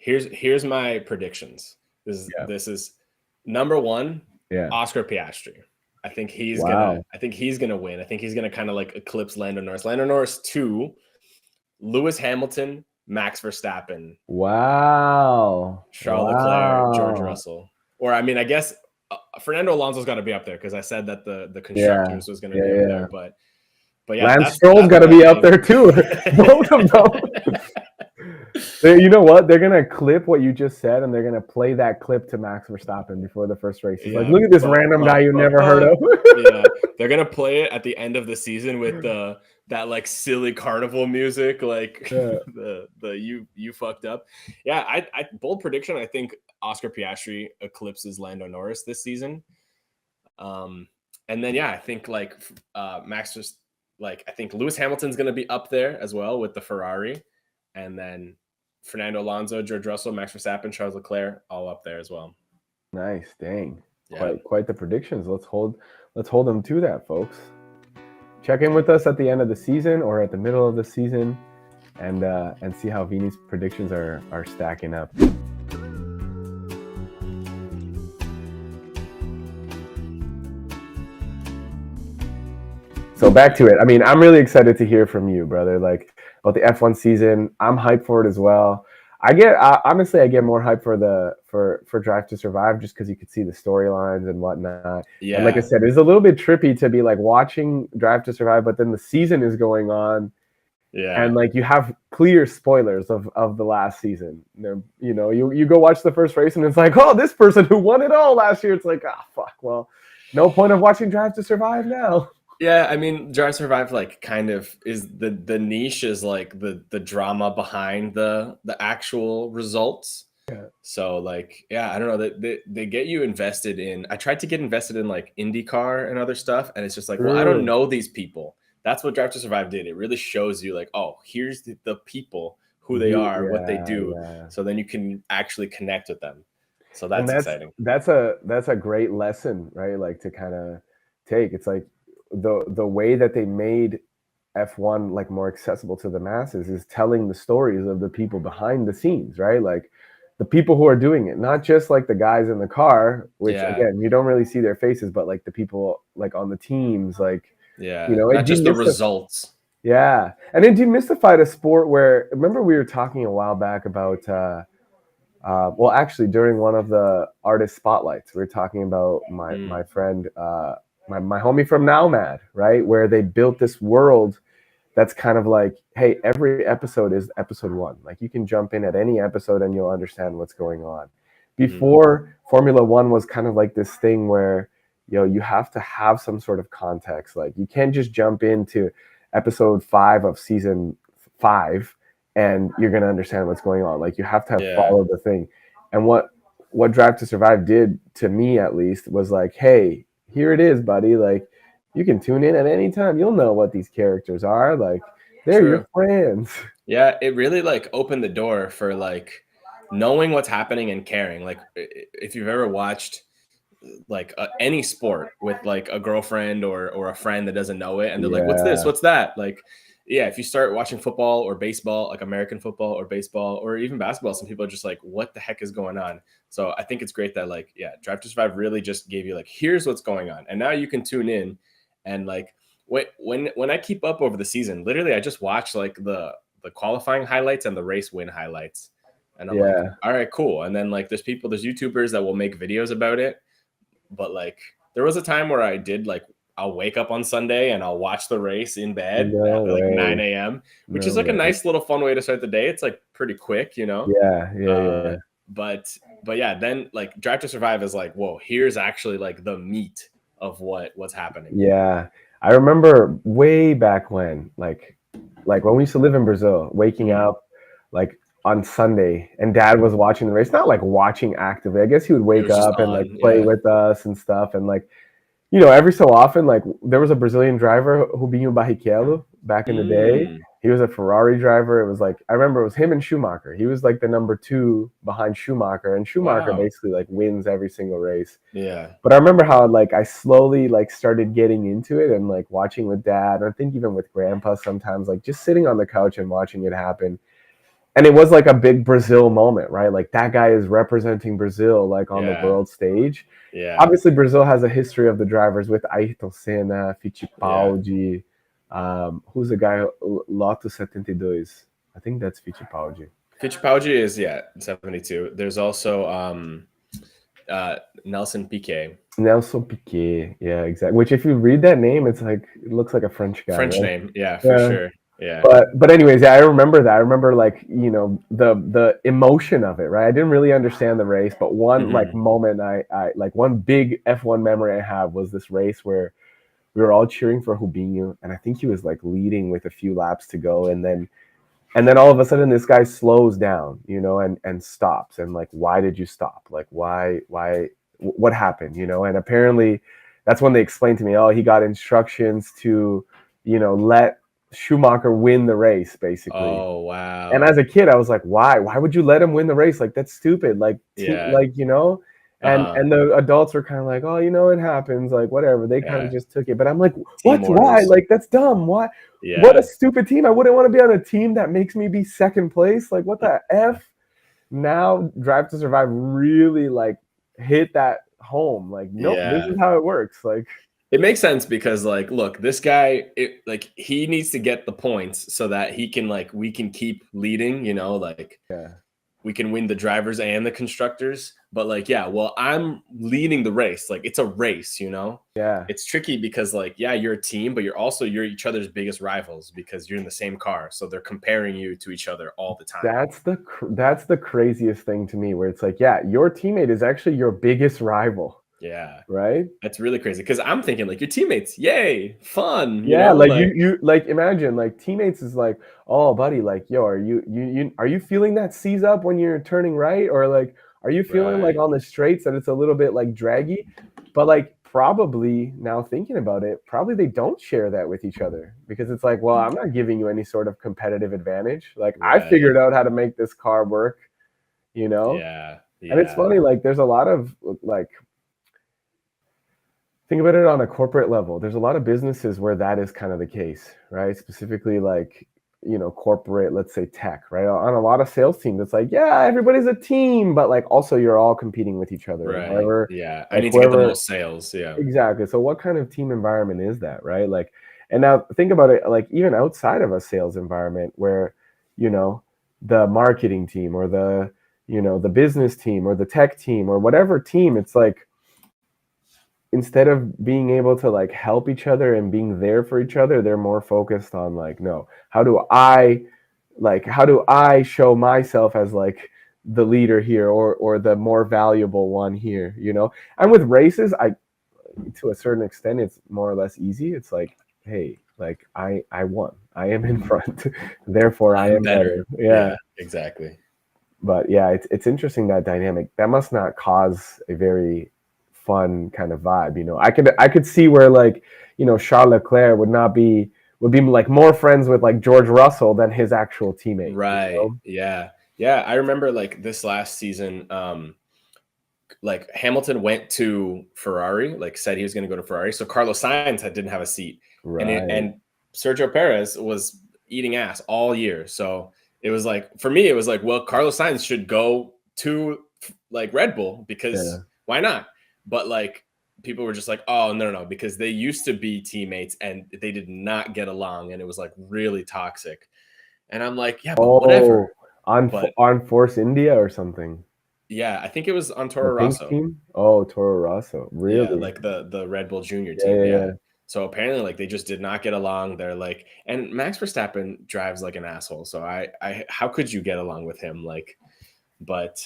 Here's my predictions. This is number one, Oscar Piastri. I think he's gonna win. I think he's gonna kind of like eclipse Lando Norris. Lando Norris 2, Lewis Hamilton, Max Verstappen. Wow. Charles Leclerc, George Russell. Or I mean, I guess Fernando Alonso's got to be up there because I said that the constructors was going to be up there. But yeah, Lance Stroll's got to be up there too. Both of them. You know what? They're gonna clip what you just said, and they're gonna play that clip to Max Verstappen before the first race. He's like, "Look at this random guy you never heard of." Yeah, they're gonna play it at the end of the season with that like silly carnival music, like the you fucked up. Yeah, I bold prediction. I think Oscar Piastri eclipses Lando Norris this season. And then I think like Max just like I think Lewis Hamilton's gonna be up there as well with the Ferrari. And then Fernando Alonso, George Russell, Max Verstappen, Charles Leclerc, all up there as well. Nice, dang, quite the predictions. Let's hold them to that, folks. Check in with us at the end of the season or at the middle of the season, and see how Vini's predictions are stacking up. So back to it. I mean, I'm really excited to hear from you, brother. Like about the F1 season, I'm hyped for it as well. Honestly, I get more hyped for Drive to Survive just because you could see the storylines and whatnot. Yeah. And like I said, it's a little bit trippy to be like watching Drive to Survive, but then the season is going on. Yeah. And like you have clear spoilers of the last season. You know, you go watch the first race and it's like, oh, this person who won it all last year. It's like, fuck. Well, no point of watching Drive to Survive now. Yeah, I mean, Drive to Survive like kind of is the niche is like the drama behind the actual results. Yeah. So like, I don't know, they get you invested in. I tried to get invested in like IndyCar and other stuff, and it's just like, well, I don't know these people. That's what Drive to Survive did. It really shows you like, oh, here's the people, who they are, what they do. Yeah. So then you can actually connect with them. So that's exciting. That's a great lesson, right? Like to kind of take. It's like the way that they made F1 like more accessible to the masses is telling the stories of the people behind the scenes, right? Like the people who are doing it, not just like the guys in the car, which again, you don't really see their faces, but like the people like on the teams, like, you know, not just the results. Yeah. And it demystified a sport where, remember we were talking a while back about, well, actually during one of the artist spotlights, we were talking about my friend, my homie from Nowmad, right? Where they built this world that's kind of like, hey, every episode is episode 1. Like you can jump in at any episode and you'll understand what's going on. Before Formula 1 was kind of like this thing where, you have to have some sort of context. Like you can't just jump into episode 5 of season 5 and you're going to understand what's going on. Like you have to follow the thing. And what Drive to Survive did to me, at least, was like, hey, here it is, buddy. Like, you can tune in at any time. You'll know what these characters are. Like, they're your friends. Yeah, it really, like, opened the door for, like, knowing what's happening and caring. Like, if you've ever watched, like, any sport with, like, a girlfriend or a friend that doesn't know it, and they're like, what's this? What's that? Like, if you start watching football or baseball, like American football or baseball or even basketball, some people are just like, what the heck is going on? So I think it's great that like, Drive to Survive really just gave you like, here's what's going on. And now you can tune in and like when I keep up over the season, literally I just watch like the qualifying highlights and the race win highlights. And I'm like, all right, cool. And then like there's YouTubers that will make videos about it. But like there was a time where I did like, I'll wake up on Sunday and I'll watch the race in bed at like 9 a.m., which is like a nice little fun way to start the day. It's like pretty quick, you know? Yeah. But then like Drive to Survive is like, whoa, here's actually like the meat of what's happening. Yeah. I remember way back when, like when we used to live in Brazil, waking up like on Sunday and Dad was watching the race, not like watching actively. I guess he would wake up and like play with us and stuff. And like, every so often, like there was a Brazilian driver, Rubinho Barrichello, back in the day. He was a Ferrari driver. It was like, I remember it was him and Schumacher. He was like the number 2 behind Schumacher, and Schumacher basically like wins every single race. Yeah. But I remember how like I slowly like started getting into it and like watching with Dad, and I think even with Grandpa sometimes, like just sitting on the couch and watching it happen. and it was like a big Brazil moment, right? Like that guy is representing Brazil like on the Yeah. world stage. Yeah. Obviously, Brazil has a history of the drivers with Ayrton Senna, Yeah. Fittipaldi. Who's the guy? Lotus 72. I think that's Fittipaldi. Fittipaldi is 72. There's also uh Nelson Piquet. Nelson Piquet. Yeah, exactly. Which, if you read that name, it's like it looks like a French guy, French right? name. Yeah, for Yeah. sure. Yeah. But anyways, yeah, I remember that. I remember like the emotion of it, right? I didn't really understand the race, but one like Hmm. moment I like one big F1 memory I have was this race where we were all cheering for Rubinho, and I think he was like leading with a few laps to go, and then all of a sudden this guy slows down, and stops, and like, why did you stop? Like, why, what happened? And apparently that's when they explained to me, oh, he got instructions to, let Schumacher win the race, basically. Oh And wow. as a kid, I was like, why would you let him win the race? Like, that's stupid. Like, Yeah. and Uh-huh. and the adults were kind of like, oh, it happens, like whatever. They kind of Yeah. just took it, but I'm like, Team why? orders. Like, that's dumb. Why? What a Yeah. stupid team. I wouldn't want to be on a team that makes me be second place. Like, what the f? Now, Drive to Survive really like hit that home. Like, nope, this Yeah. is how it works. Like, It makes sense because like look, this guy like he needs to get the points so that he can like we can keep leading, like yeah, we can win the drivers and the constructors. But like, yeah, well, I'm leading the race. Like it's a race. yeah. It's tricky because like, yeah, you're a team, but you're each other's biggest rivals because you're in the same car. So they're comparing you to each other all the time. That's the craziest thing to me, where it's like, yeah, your teammate is actually your biggest rival, Yeah. right? That's really crazy. Cause I'm thinking like your teammates, yay, fun, Yeah, like like you like imagine like teammates is like, oh buddy, like yo, are you feeling that seize up when you're turning right, or like are you feeling like right. on the straights that it's a little bit like draggy? But like probably now thinking about it, probably they don't share that with each other, because it's like, well, I'm not giving you any sort of competitive advantage. Like I Right. figured out how to make this car work, you know? Yeah. And it's Yeah. funny, like there's a lot of like, think about it on a corporate level. There's a lot of businesses where that is kind of the case, right? Specifically, like, corporate, let's say tech, right? On a lot of sales teams, it's like, yeah, everybody's a team, but like also you're all competing with each other, and Right. whoever, Yeah. I like need to get the whoever, most sales. Yeah. exactly. So what kind of team environment is that, right? Like, and now think about it, like even outside of a sales environment where, you know, the marketing team or the business team or the tech team or whatever team, it's like, instead of being able to like help each other and being there for each other, they're more focused on like, no, how do I show myself as like the leader here, or the more valuable one here, and with races, I to a certain extent it's more or less easy. It's like, hey, like I won, I am in front, therefore I I'm am better. better. Yeah. Yeah. Exactly. But yeah, it's interesting, that dynamic. That must not cause a very fun kind of vibe. I could see where, like, Charles Leclerc would be like more friends with like George Russell than his actual teammate. Right. Yeah. Yeah. I remember like this last season, like Hamilton went to Ferrari, like said he was going to go to Ferrari. So Carlos Sainz didn't have a seat, Right. and Sergio Perez was eating ass all year. So it was like for me, it was like, well, Carlos Sainz should go to like Red Bull because Yeah. why not? But like people were just like, oh no, because they used to be teammates and they did not get along, and it was like really toxic. And I'm like, yeah, but whatever. Oh, But on Force India or something. yeah, I think it was on The Toro pink Rosso. team? Oh, Toro Rosso. Yeah, Really? like the Red Bull Junior Yeah, team. yeah, Yeah. yeah. So apparently, like they just did not get along. They're like, and Max Verstappen drives like an asshole. So how could you get along with him? Like, but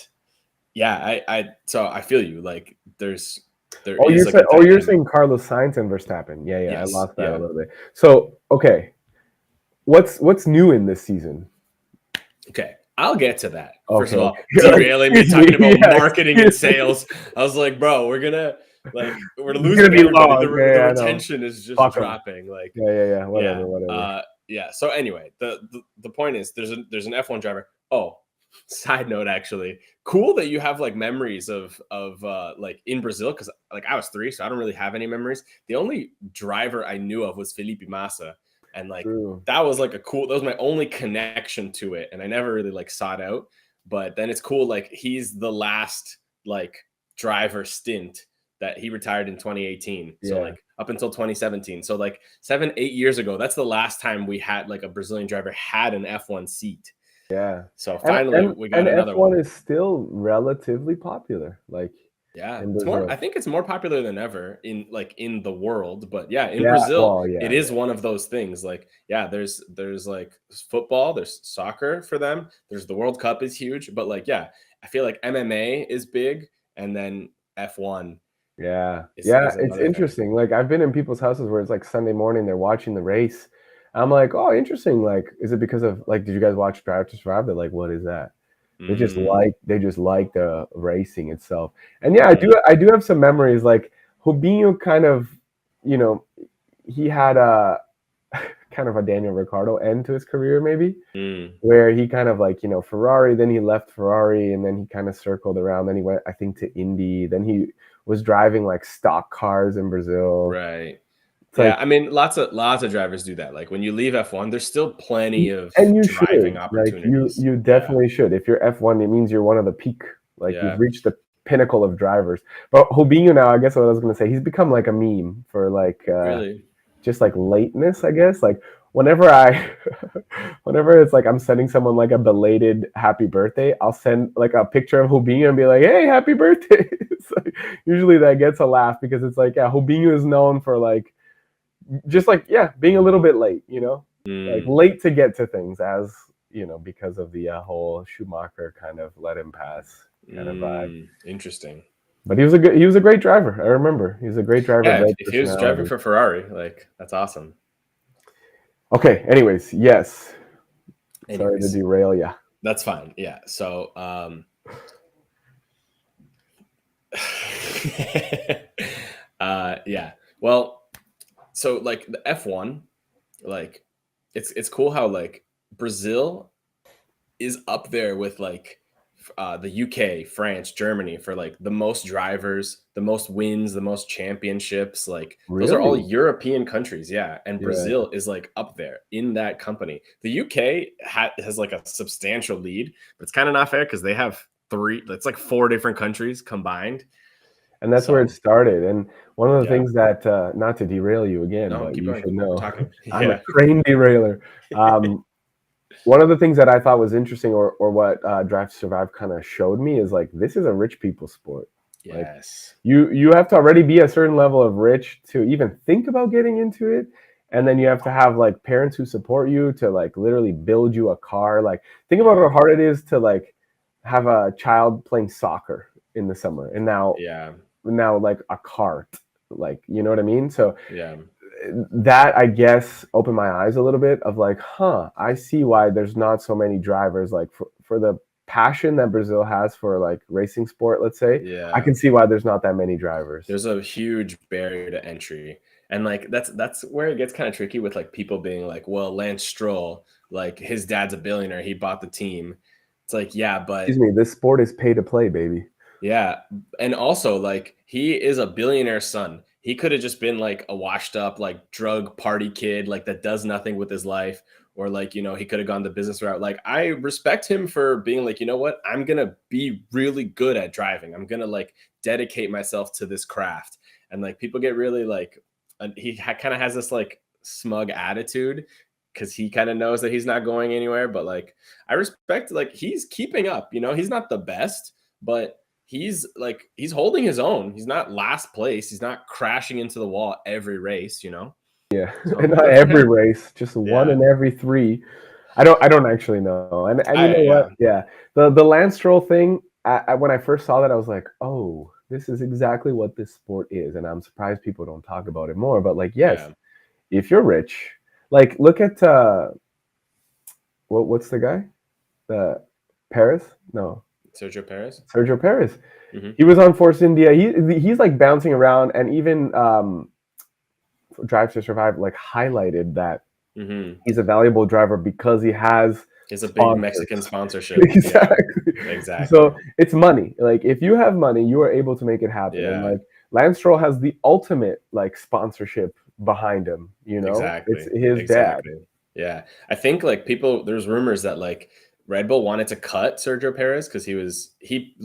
yeah, so I feel you. Like, there Oh, is like a you're dynamic. saying Carlos Sainz and Verstappen. Yeah, yeah. I Yes. lost that a Yeah. little bit. So, okay, what's new in this season? Okay. I'll get to that. First of Okay. all, derailing me Excuse talking me. about Yeah, marketing and excuse me. sales. I was like, bro, we're It's gonna losing be everybody. long. The Yeah, I know. retention is just Fuck them. dropping. Like, Yeah, yeah, yeah. yeah. Whatever, whatever. Yeah. So anyway, the point is there's an F1 driver. Oh, side note, actually, cool that you have like memories of like in Brazil, because like I was 3, so I don't really have any memories. The only driver I knew of was Felipe Massa, and like True. that was like a cool. That was my only connection to it, and I never really like sought out. But then it's cool. Like he's the last like driver stint that he retired in 2018. So Yeah. like up until 2017. So like 7, 8 years ago, that's the last time we had like a Brazilian driver had an F1 seat. Yeah. So And finally and we got and another F1 one. is still relatively popular, like Yeah, in it's more. I Brazil. think it's more popular than ever in like in the world. But yeah, in Yeah, Brazil, well, it yeah, is yeah. one of those things. Like yeah, there's like football, there's soccer for them. There's the World Cup is huge, but like yeah, I feel like MMA is big, and then F1 Yeah. is Yeah, is it's another thing. interesting. Like I've been in people's houses where it's like Sunday morning, they're watching the race. I'm like, "Oh, interesting." Like, is it because of like, did you guys watch Drive to Survive? They're like, "What is that?" Mm, They just like the racing itself. And yeah, mm, I do have some memories like Rubinho kind of, you know, he had a kind of a Daniel Ricciardo end to his career maybe, mm. where he kind of like, Ferrari, then he left Ferrari and then he kind of circled around. Then he went, I think, to Indy. Then he was driving like stock cars in Brazil. Right. It's Yeah, like, I mean, lots of drivers do that. Like when you leave F1, there's still plenty of and you driving should, like, opportunities. you Yeah, definitely should. If you're F1, it means you're one of the peak, like you've yeah. reached the pinnacle of drivers. But Rubinho now, I guess what I was gonna say, he's become like a meme for like Really. just like lateness, I guess. Like whenever I whenever it's like I'm sending someone like a belated happy birthday, I'll send like a picture of Rubinho and be like, "Hey, happy birthday." It's like, usually that gets a laugh because it's like, yeah, Rubinho is known for like just like, yeah, being a little bit late. Like Mm, late to get to things, as because of the whole Schumacher kind of let him pass kind of vibe. interesting. But he was a great driver. I remember he was a great driver, Yeah, great if he was driving personality. for Ferrari, like that's awesome. Okay. Anyways, yes. Sorry to Anyways, derail you. that's fine. Yeah. So, yeah. Well, so like the F1, like it's cool how like Brazil is up there with like the UK, France, Germany for like the most drivers, the most wins, the most championships. Like those are all Really? European countries, yeah. And Yeah. Brazil is like up there in that company. The UK has like a substantial lead, but it's kind of not fair because they have three. It's like four different countries combined. And that's where it So started. And one of the yeah, things that, not to derail you again, no, but keep you going. should We're know, talking. I'm a Yeah. train derailer. Um, One of the things that I thought was interesting, or what Drive to Survive kind of showed me, is like this is a rich people sport. Like Yes. you have to already be a certain level of rich to even think about getting into it, and then you have to have like parents who support you to like literally build you a car. Like think about Yeah. how hard it is to like have a child playing soccer in the summer, and Yeah. now like a cart, like you know what I mean. So Yeah. that I guess opened my eyes a little bit of like, I see why there's not so many drivers like for the passion that Brazil has for like racing sport, let's say. I Yeah. can see why there's not that many drivers. There's a huge barrier to entry. And like that's where it gets kind of tricky with like people being like, well, Lance Stroll, like his dad's a billionaire, he bought the team. It's like, yeah, Excuse but me, this sport is pay to play, baby. yeah. And also like he is a billionaire son. He could have just been like a washed up like drug party kid like that does nothing with his life, or like, he could have gone the business route. Like I respect him for being like, you know what? I'm going to be really good at driving. I'm going to like dedicate myself to this craft. And like people get really like he kind of has this like smug attitude because he kind of knows that he's not going anywhere, but like I respect like he's keeping up, he's not the best, but he's holding his own. He's not last place. He's not crashing into the wall every race. Yeah, So and not good for every him. race, just one Yeah. in every three. I don't actually know. And you know what? Yeah. Yeah, the Lance Stroll thing. When I first saw that, I was like, oh, this is exactly what this sport is, and I'm surprised people don't talk about it more. But like, yes, Yeah. if you're rich, like look at what's the guy? The Paris? No, Sergio Perez. Sergio Paris. Hmm. He was on Force India. He's like bouncing around, and even Drive to Survive like highlighted that Hmm. he's a valuable driver because he has He's a big sponsors. Mexican sponsorship. Yeah. Exactly. Exactly. So it's money. Like if you have money, you are able to make it happen. And Yeah. like Lance Stroll has the ultimate like sponsorship behind him, you know? It's Exactly. his dad. Exactly. Yeah. I think like there's rumors that like Red Bull wanted to cut Sergio Perez because he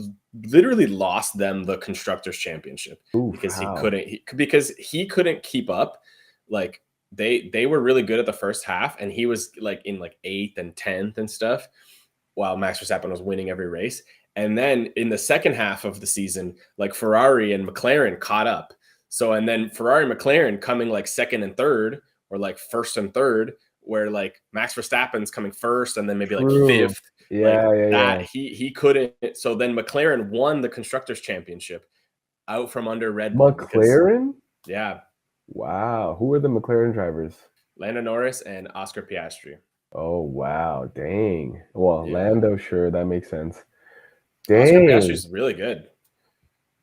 literally lost them the constructors championship Oof, because how? because he couldn't keep up. Like they were really good at the first half and he was like in like 8th and 10th and stuff while Max Verstappen was winning every race. And then in the second half of the season, like Ferrari and McLaren caught up. So, and then Ferrari and McLaren coming like second and third, or like first and third, where like Max Verstappen's coming first and then maybe like True. fifth, like Yeah, yeah, that yeah. he couldn't. So then McLaren won the constructors championship out from under Red Bull because McLaren? yeah, Wow. Who are the McLaren drivers? Lando Norris and Oscar Piastri. Oh, wow. Dang. Well, Yeah, Lando, sure, that makes sense. Oscar Dang. Piastri's really good.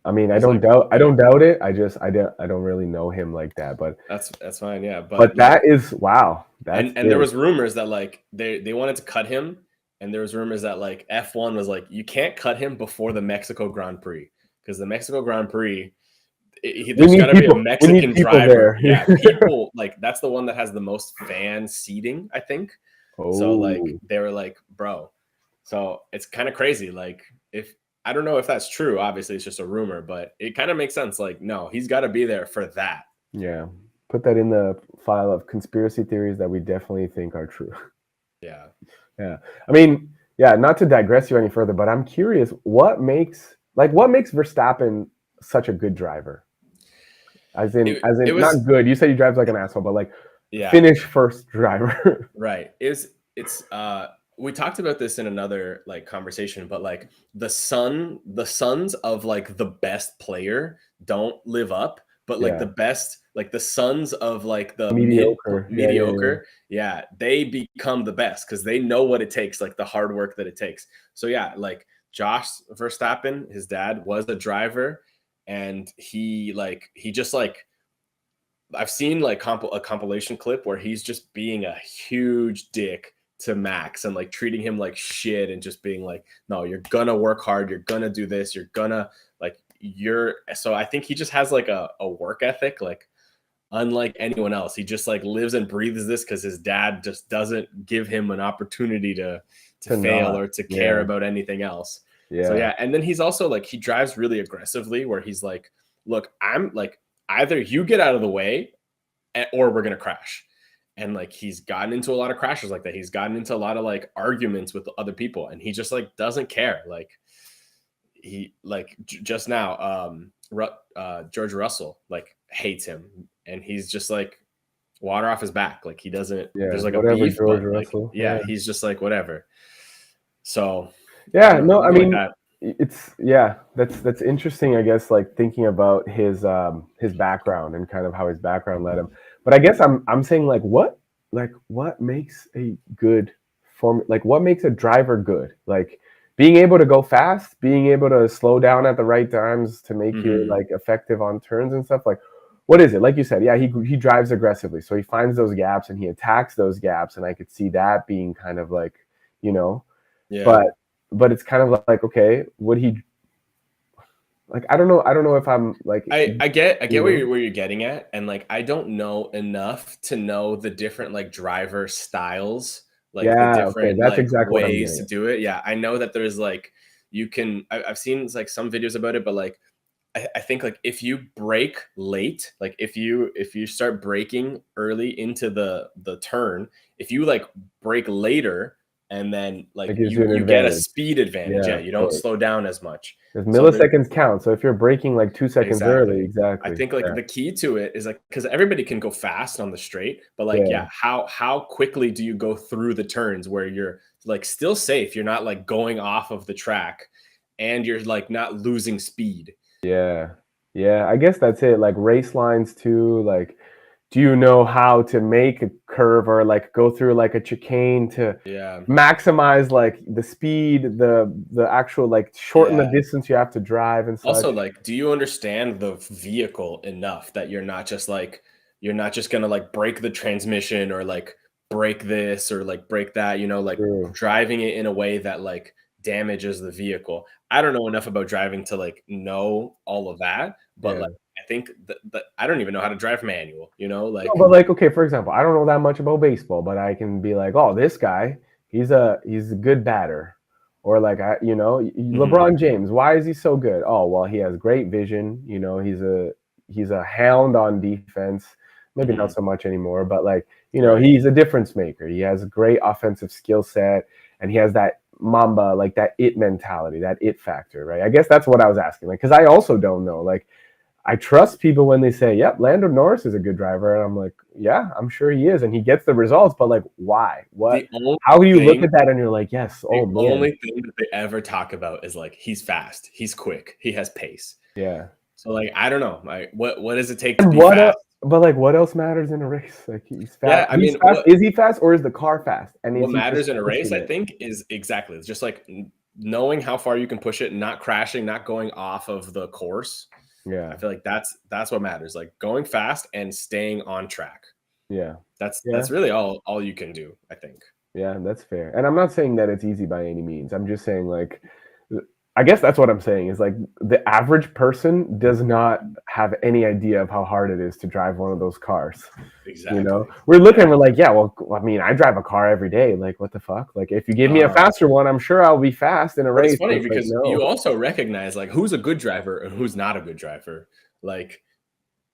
I mean, He's like I good. don't doubt it. I don't really know him like that, That's fine, yeah. But but that like is wow. That's and there big. was rumors that like they wanted to cut him, and there was rumors that like F1 was like you can't cut him before the Mexico Grand Prix because the Mexico Grand Prix there's got to be a We need Mexican people driver. there. Yeah, people like that's the one that has the most fan seating, I think. So like Oh, they were like, bro. So it's kind of crazy. Like if I don't know if that's true. Obviously, it's just a rumor, but it kind of makes sense. Like no, he's got to be there for that. yeah. Put that in the file of conspiracy theories that we definitely think are true. Yeah. Yeah. I mean, yeah, not to digress you any further, but I'm curious what makes Verstappen such a good driver? As It in not was good. You said he drives like an asshole, but like yeah. finish first driver. Right. It's we talked about this in another like conversation, but like the sons of like the best player don't live up, but like Yeah. the best like the sons of like the Mediocre. Yeah, yeah, yeah. mediocre, yeah, they become the best because they know what it takes, like the hard work that it takes. So yeah, like Josh Verstappen, his dad was a driver, and he just like I've seen like a compilation clip where he's just being a huge dick to Max and like treating him like shit and just being like, no, you're gonna work hard, you're gonna do this, you're gonna like you're so I think he just has like a work ethic, like unlike anyone else. He just like lives and breathes this because his dad just doesn't give him an opportunity to To fail not. or to care Yeah. about anything else. So Yeah. yeah, and then he's also like he drives really aggressively where he's like, look, I'm like either you get out of the way or we're gonna crash. And like he's gotten into a lot of crashes like that. He's gotten into a lot of like arguments with other people, and he just like doesn't care. Like he like just now, George Russell like hates him, and he's just like water off his back. Like he doesn't. Yeah. There's like a Whatever, beef, George but like Russell. Yeah. yeah, he's just like whatever. So I Yeah, don't know no, I things like mean, that. it's yeah, that's interesting, I guess, like thinking about his background and kind of how his background led him. But I guess I'm saying like what makes a good form like what makes a driver good? Like being able to go fast, being able to slow down at the right times to make you Hmm. like effective on turns and stuff. Like what is it? Like you said, yeah, he drives aggressively. So he finds those gaps and he attacks those gaps, and I could see that being kind of like, you know, Yeah. but it's kind of like okay, would he like I don't know if I'm like I get you know where you're getting at, and like I don't know enough to know the different like driver styles, like the yeah, okay, different that's like exactly what I'm ways getting to at. do it. Yeah, I know that there's like I've seen like some videos about it, but like I think like if you break late, like if you start braking early into the turn, if you like brake later and then like It gives you an you get a advantage. speed advantage, Yeah, yeah, of you don't course, slow down as much. because So there milliseconds count. So if you're braking like 2 seconds early, exactly. I exactly. think like Yeah, the key to it is like because everybody can go fast on the straight, but like yeah, yeah, how quickly do you go through the turns where you're like still safe? You're not like going off of the track, and you're like not losing speed. yeah, yeah. I guess that's it. Like race lines too. Like, do you know how to make a curve or like go through like a chicane to Yeah, maximize like the speed, the actual like shorten the yeah. distance you have to drive and such. Also, like, do you understand the vehicle enough that you're not just gonna like break the transmission or like break this or like break that, like True. driving it in a way that like damages the vehicle. I don't know enough about driving to like know all of that, but like Yeah. I think that I don't even know how to drive manual. You know, No, like but like, okay, for example, I don't know that much about baseball, but I can be like, oh, this guy, he's a good batter, or like mhm, LeBron James. Why is he so good? Oh, well, he has great vision. He's a hound on defense. Maybe not mhm, so much anymore, but like right. he's a difference maker. He has a great offensive skill set, and he has that Mamba, like that it mentality, that it factor, right? I guess that's what I was asking, like, because I also don't know, like. I trust people when they say, "Yep, Lando Norris is a good driver," and I'm like, "Yeah, I'm sure he is," and he gets the results. But like, why? What? The only How do you look thing at that and you're like, "Yes, the oh man, only thing that they ever talk about is like he's fast, he's quick, he has pace. yeah." So like I don't know, like what does it take to And be fast? But like, what else matters in a race? Like, he's fast. Yeah, I He's mean, fast. Is he fast, or is the car fast? And what is he just matters in a race, pushing I it? think, is exactly it's just like knowing how far you can push it, not crashing, not going off of the course. I Yeah, feel like that's what matters. Like going fast and staying on track. yeah, That's yeah. really all you can do, I think. Yeah, that's fair. And I'm not saying that it's easy by any means. I'm just saying, like, I guess that's what I'm saying is like the average person does not have any idea of how hard it is to drive one of those cars. Exactly. We're looking, Yeah. we're like, yeah, well, I mean, I drive a car every day. Like, what the fuck? Like, if you give me a Um, faster one, I'm sure I'll be fast in a but it's race. funny It's like, because no. you also recognize like who's a good driver and who's not a good driver. Like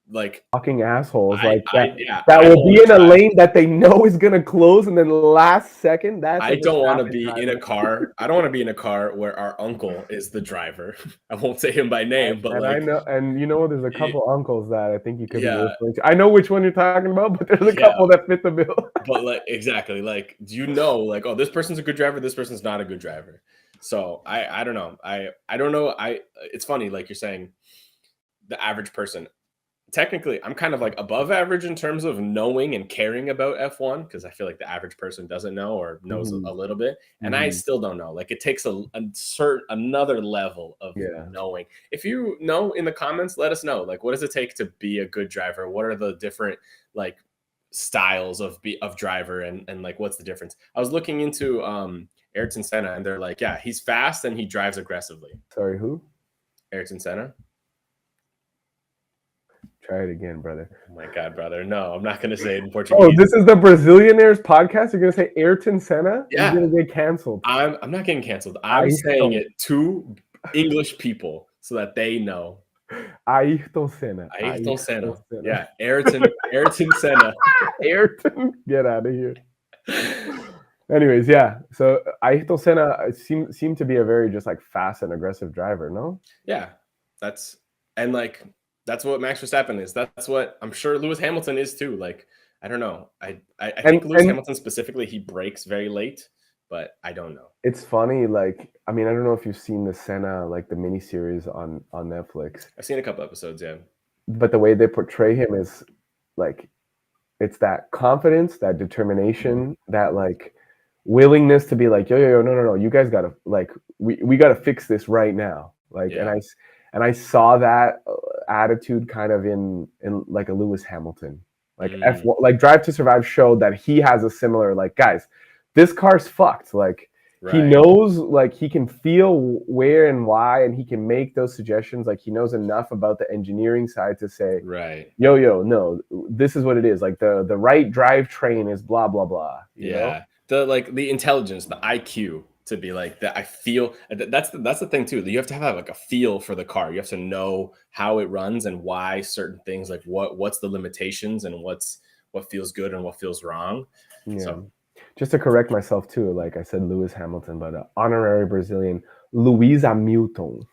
like Fucking assholes I like I yeah, that I don't will want be to in a drive. lane that they know is gonna close and then last second. That's a I don't want to Verstappen be in a driver. car. I don't want to be in a car where our uncle is the driver. I won't say him by name, but And I like, know, and there's a couple uncles that I think you could be yeah, referring to. I know which one you're talking about, but there's a yeah, couple that fit the bill. but like exactly, like you know, like oh, this person's a good driver, this person's not a good driver. So I don't know. I don't know. It's funny, like you're saying, the average person. Technically, I'm kind of like above average in terms of knowing and caring about F1 because I feel like the average person doesn't know or knows hmm a little bit, and I hmm still don't know. Like it takes a certain another level of Yeah, knowing. If you know in the comments, let us know. Like, what does it take to be a good driver? What are the different like styles of driver and like what's the difference? I was looking into Ayrton Senna, and they're like, yeah, he's fast and he drives aggressively. sorry, who? Ayrton Senna. Try it again, brother. Oh my god, brother! No, I'm not gonna say it in Oh, Portuguese. this is the Brazilianaires podcast. You're gonna say Ayrton Senna? You're Yeah, gonna get canceled. I'm not getting canceled. I'm saying Ayrton, it to English people so that they know. Ayrton Senna, Ayrton Ayrton Senna. Senna, Yeah, Ayrton Senna. Ayrton. Get out of here. Anyways, yeah. So Ayrton Senna seemed to be a very just like fast and aggressive driver. No. Yeah, that's and like that's what Max Verstappen is. That's what I'm sure Lewis Hamilton is too. Like I don't know. I think Lewis And Hamilton specifically he breaks very late, but I don't know. it's funny, like I mean, I don't know if you've seen the Senna like the miniseries on Netflix, I've seen a couple episodes. Yeah. but the way they portray him is like it's that confidence, that determination, that like willingness to be like, yo, no, no, no, you guys gotta like we gotta fix this right now. Like, Yeah. and I saw that attitude kind of in like a Lewis Hamilton, like Mm, F1, like Drive to Survive showed that he has a similar like guys, this car's fucked. Like he right. knows, like he can feel where and why, and he can make those suggestions. Like he knows enough about the engineering side to say, Right. yo, no, this is what it is. Like the right drivetrain is blah blah blah. Yeah. The intelligence, the IQ to be like that. I feel that's the thing too. You have to have like a feel for the car. You have to know how it runs and why certain things like what's the limitations and what feels good and what feels wrong. Yeah. So Just to correct myself too, like I said, Lewis Hamilton, but honorary Brazilian, Luiz Hamilton.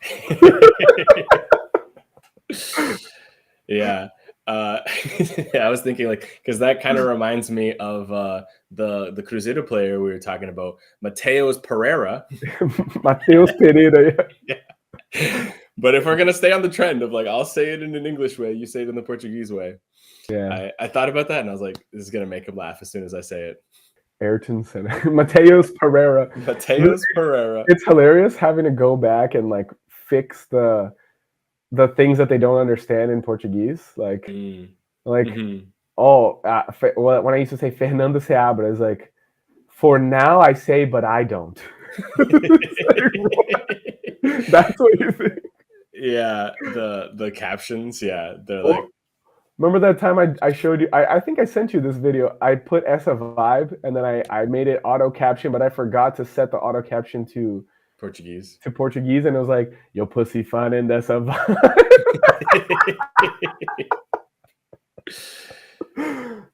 yeah. Yeah, I was thinking like because that kind of reminds me of the Cruzeiro player we were talking about, Mateus Pereira. Mateus Pereira. Yeah. But if we're gonna stay on the trend of like I'll say it in an English way, you say it in the Portuguese way. Yeah. I thought about that and I was like, this is gonna make him laugh as soon as I say it. Ayrton Senna. Mateus Pereira. Mateus Pereira. It's hilarious having to go back and like fix the things that they don't understand in Portuguese. Mm. Like Mhm. when I used to say Fernando Seabra, it's like, for now I say, but I don't. Like, that's what you think. Yeah, the captions, yeah, they're Or like remember that time I showed you? I think I sent you this video. I put S a vibe and then I made it auto caption, but I forgot to set the auto caption Portuguese. to Portuguese, and it was like, "Yo pussy fine, that's a vibe."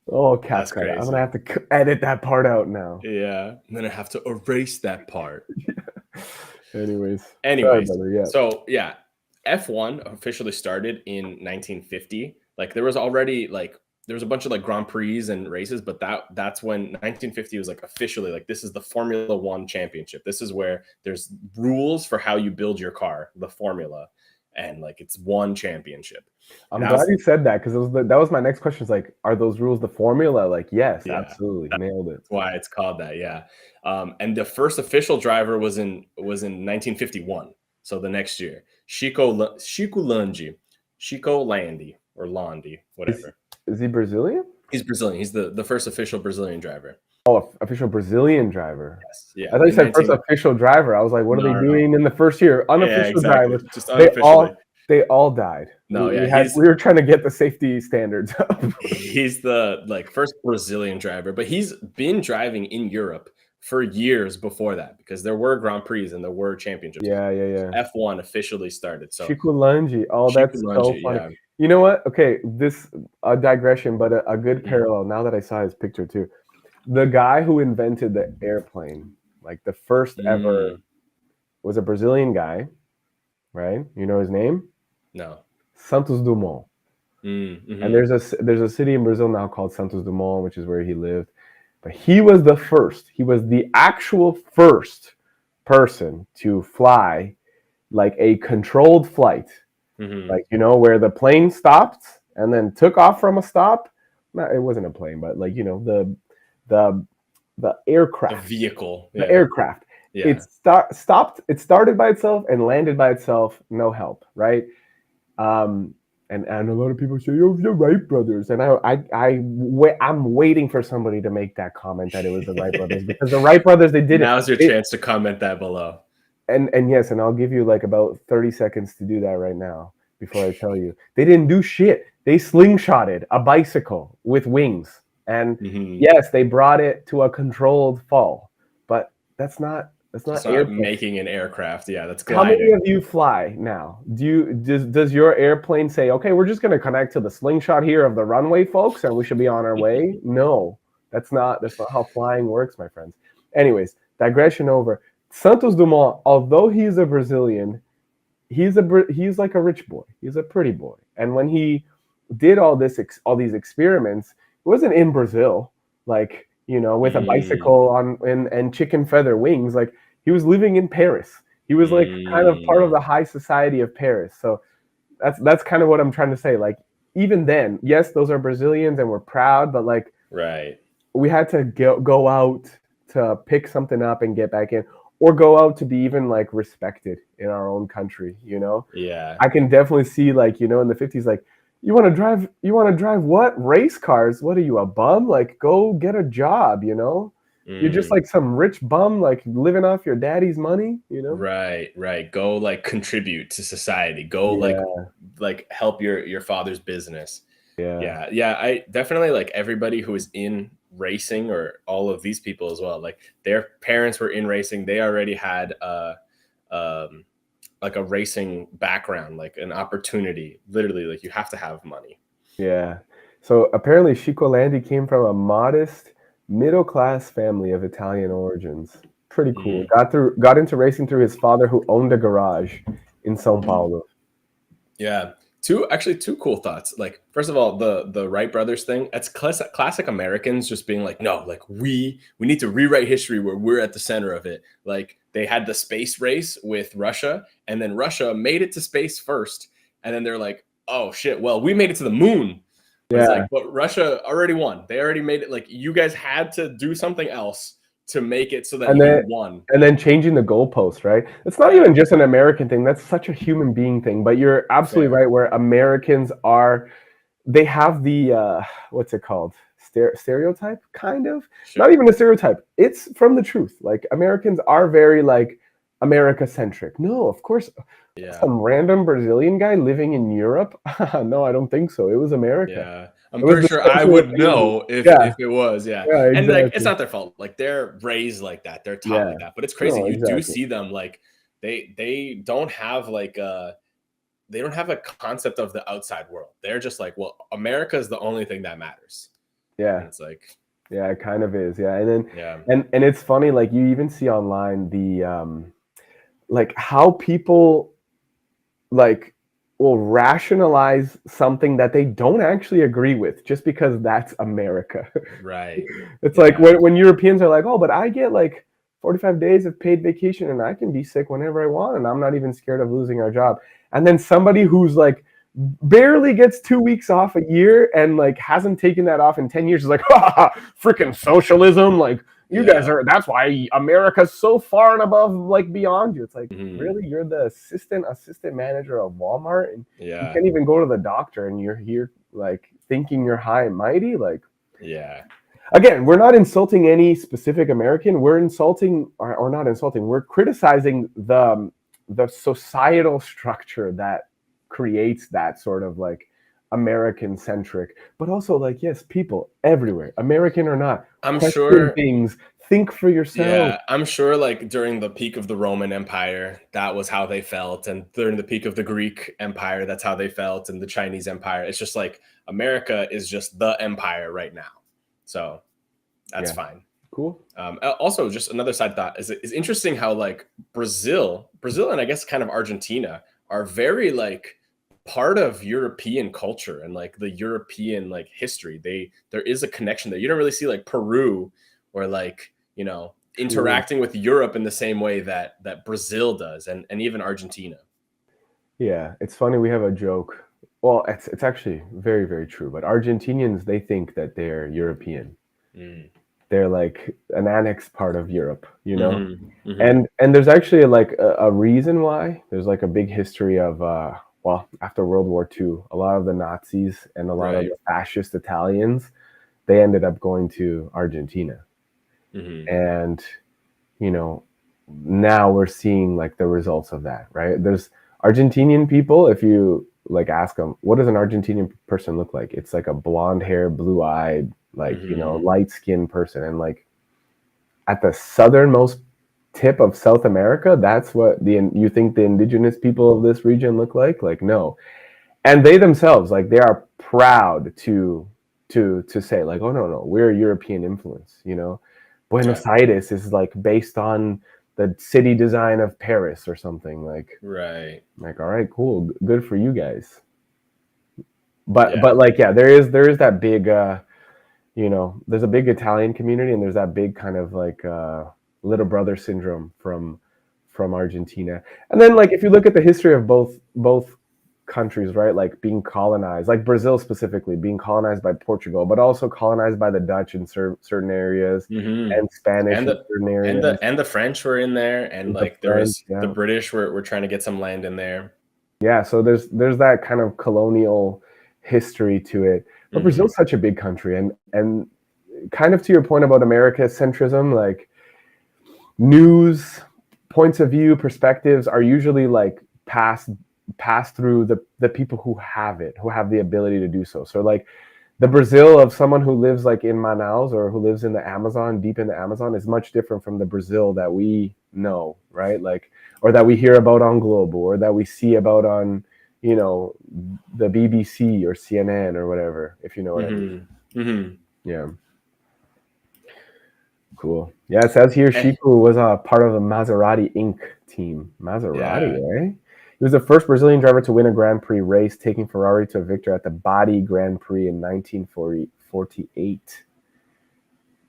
Oh, That's CapCut. I'm gonna crazy. have to edit that part out now. Yeah, I'm gonna have to erase that part. Anyways, sorry, Anyways, brother. Yeah. so yeah, F1 officially started in 1950. Like there was already like there was a bunch of like Grand Prix and races, but that's when 1950 was like officially like this is the Formula One championship. This is where there's rules for how you build your car, the formula, and like it's one championship. And I'm that glad was you said that because that was my next question. Is like, are those rules the formula? Like, yes, yeah, absolutely, nailed it. that's why it's called that. Yeah, and the first official driver was in 1951. So the next year, Chico Lange, Chico Landi or Landi, Is whatever. is he Brazilian? He's Brazilian. He's the first official Brazilian driver. Oh, official Brazilian driver. Yes, I yeah, thought you in said first 19. official driver. I was like, what are No, they no, no. doing in the first year? Yeah, Unofficial exactly. drivers. Just They unofficially. all they all died. No, yeah, We were trying to get the safety standards up. he's the like first Brazilian driver, but he's been driving in Europe for years before that because there were Grand Prix and there were championships. Yeah, yeah, yeah. F1 officially started. So Chikulanji. Oh, Chico that's so Lange, funny. yeah. You know what? Okay, this a digression, but a good Mhm. parallel. Now that I saw his picture too, the guy who invented the airplane, like the first ever, Mm, was a Brazilian guy, right? You know his name? no. Santos Dumont. And Mhm. there's a city in Brazil now called Santos Dumont, which is where he lived. But he was the first. He was the actual first person to fly like a controlled flight, Mhm. like where the plane stopped and then took off from a stop. No, it wasn't a plane, but like the the A aircraft, vehicle. the Yeah. aircraft. It Yeah. stopped. It started by itself and landed by itself. No help, right? Um, and a lot of people say, "Oh, the Wright brothers," and I'm waiting for somebody to make that comment that it was the Wright brothers because the Wright brothers they did it. Now's your chance to comment that below. And yes, and I'll give you like about 30 seconds to do that right now before I tell you. They didn't do shit. They slingshotted a bicycle with wings. And Mhm. yes, they brought it to a controlled fall. But that's not It's not airplane. making an aircraft. Yeah, that's How many gliding. of you fly now? Does your airplane say, "Okay, we're just going to connect to the slingshot here of the runway, folks, and we should be on our way"? No. That's not how flying works, my friends. Anyways, digression over. Santos Dumont, although he's a Brazilian, he's like a rich boy. He's a pretty boy. And when he did all these experiments, it wasn't in Brazil, like with a Mm, bicycle on and chicken feather wings. Like he was living in Paris. He was like kind of part of mm. the high society of Paris. So that's kind of what I'm trying to say. Like even then, yes, those are Brazilians and we're proud, but like Right. we had to go out to pick something up and get back in, or go out to be even like respected in our own country. Yeah. I can definitely see like in the 50s, like you want to drive what race cars? What are you, a bum? Like go get a job. You're just Mm. like some rich bum like living off your daddy's money. Right, right. Go like contribute to society. Go Yeah, like help your father's business. yeah, Yeah, yeah. I definitely like everybody who is in racing or all of these people as well. Like their parents were in racing. They already had um like a racing background, like an opportunity. Literally, like you have to have money. yeah. So apparently Chico Landi came from a modest middle class family of Italian origins. Pretty cool. Mm. Got into racing through his father, who owned a garage in São Paulo. Yeah. Two cool thoughts. Like, first of all, the Wright brothers thing, that's classic Americans just being like, no, like we need to rewrite history where we're at the center of it. Like they had the space race with Russia, and then Russia made it to space first, and then they're like, oh shit, well, we made it to the moon. But it's Yeah, like, but Russia already won. They already made it. Like you guys had to do something else to make it so that and you then won. and then changing the goalpost, right? It's not Yeah, even just an American thing. That's such a human being thing. But you're absolutely fair. right. Where Americans are, they have the what's it called? Stereotype, kind of. Not Sure. even a stereotype. It's from the truth. Like Americans are very like America centric. No, of course, Yeah. some random Brazilian guy living in Europe. No, I don't think so. It was America. Yeah. I'm It was pretty the sure I Central would Indian. know Yeah, if it was, yeah. yeah, And like it's exactly. not their fault. Like they're raised like that. They're taught Yeah, like that. But it's crazy. no, You do exactly. see them like they don't have like they don't have a concept of the outside world. They're just like, well, America is the only thing that matters. And Yeah, it's like, yeah, it kind of is. Yeah, and then yeah, and it's funny. Like you even see online the like how people like will rationalize something that they don't actually agree with just because that's America. right. It's like Yeah. when Europeans are like, oh, but I get like 45 days of paid vacation and I can be sick whenever I want and I'm not even scared of losing our job. And then somebody who's like barely gets 2 weeks off a year and like hasn't taken that off in 10 years is like, ha, freaking socialism. Like, you guys Yeah. are, that's why America's so far and above, like beyond you. It's like, Mhm. really? You're the assistant manager of Walmart and you Yeah. can't even go to the doctor and you're here like thinking you're high and mighty? Like, Yeah. again, we're not insulting any specific American. We're insulting, or not insulting. We're criticizing the societal structure that creates that sort of like American centric, but also like yes, people everywhere, American or not, I'm question sure. things, think for yourself. Yeah, I'm sure like during the peak of the Roman Empire, that was how they felt. And during the peak of the Greek Empire, that's how they felt. And the Chinese Empire. It's just like America is just the empire right now. So that's Yeah, fine. cool. Also, just another side thought is interesting how like Brazil, and I guess kind of Argentina are very like part of European culture and like the European like history. There is a connection there. You don't really see like Peru or like True. interacting with Europe in the same way that Brazil does, and even Argentina. Yeah, it's funny. We have a joke. Well, it's actually very very true. But Argentinians they think that they're European. Mm. They're like an annexed part of Europe, you know. Hmm. Hmm. And there's actually like a reason why. There's like a big history of well, after World War II, a lot of the Nazis and a lot of Right. the fascist Italians, they ended up going to Argentina. Hmm. And you know, now we're seeing like the results of that, right? There's Argentinian people, if you like ask them, what does an Argentinian person look like? It's like a blonde hair, blue eyed, like, Hmm. light skinned person. And like at the southernmost tip of South America, that's what you think the indigenous people of this region look like? Like, no. And they themselves, like, they are proud to say, like, oh no, no, we're a European influence, Yeah. Buenos Aires is like based on the city design of Paris or something. Right. Like, all right, cool, good for you guys. But Yeah. but like, yeah, there is that big there's a big Italian community and there's that big kind of like little brother syndrome from Argentina. And then like if you look at the history of both countries, right? Like being colonized, like Brazil specifically being colonized by Portugal, but also colonized by the Dutch in certain areas Hmm. and Spanish and in the certain and areas. the French were in there, and The like there French, was the yeah. British were trying to get some land in there. Yeah, so there's that kind of colonial history to it. But Hmm. Brazil's such a big country and kind of to your point about America centrism, like news points of view perspectives are usually like passed through the people who have it, who have the ability to do so. So like the Brazil of someone who lives like in Manaus or who lives in the Amazon, deep in the Amazon, is much different from the Brazil that we know, right? Like, or that we hear about on Global, or that we see about on, you know, the BBC or CNN or whatever, if you know what I mean. Hmm. Hmm. Yeah, cool. Yeah, it says here Chico was a part of the Maserati Inc. team. Maserati, Yeah. eh? He was the first Brazilian driver to win a Grand Prix race, taking Ferrari to a victory at the Bari Grand Prix in 1948.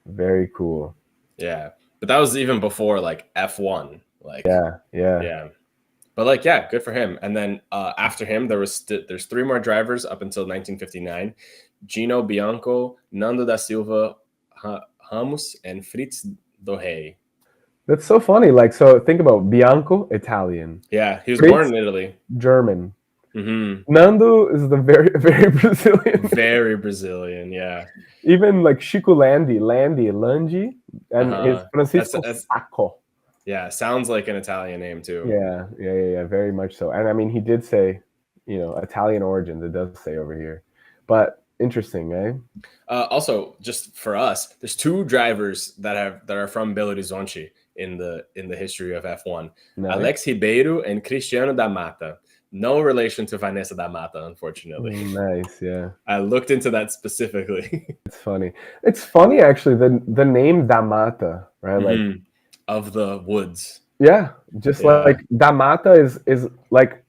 Very cool. Yeah. But that was even before like F1. Like, Yeah, yeah. yeah. But like, yeah, good for him. And then after him, there's three more drivers up until 1959: Gino Bianco, Nando da Silva, Ramos, and Fritz Dohey. That's so funny. Like, so think about Bianco, Italian. Yeah, he was born Fritz, in Italy. German. Hmm. Nando is the very, very Brazilian. Very Brazilian. Yeah. Even like Chico Landi, Lungi, Uh and his huh. That's Francisco that's Sacco. Yeah, sounds like an Italian name too. Yeah, very much so. And I mean, he did say, Italian origins. It does say over here, but interesting, eh? Also, just for us, there's two drivers that are from Belo Horizonte in the history of F1. Nice, Alex Ribeiro and Cristiano da Mata. No relation to Vanessa da Mata, unfortunately. nice, yeah. I looked into that specifically. It's funny. It's funny actually. The name Damata, right? Like, Mhm. Of the woods. yeah, just Yeah. like Damata is like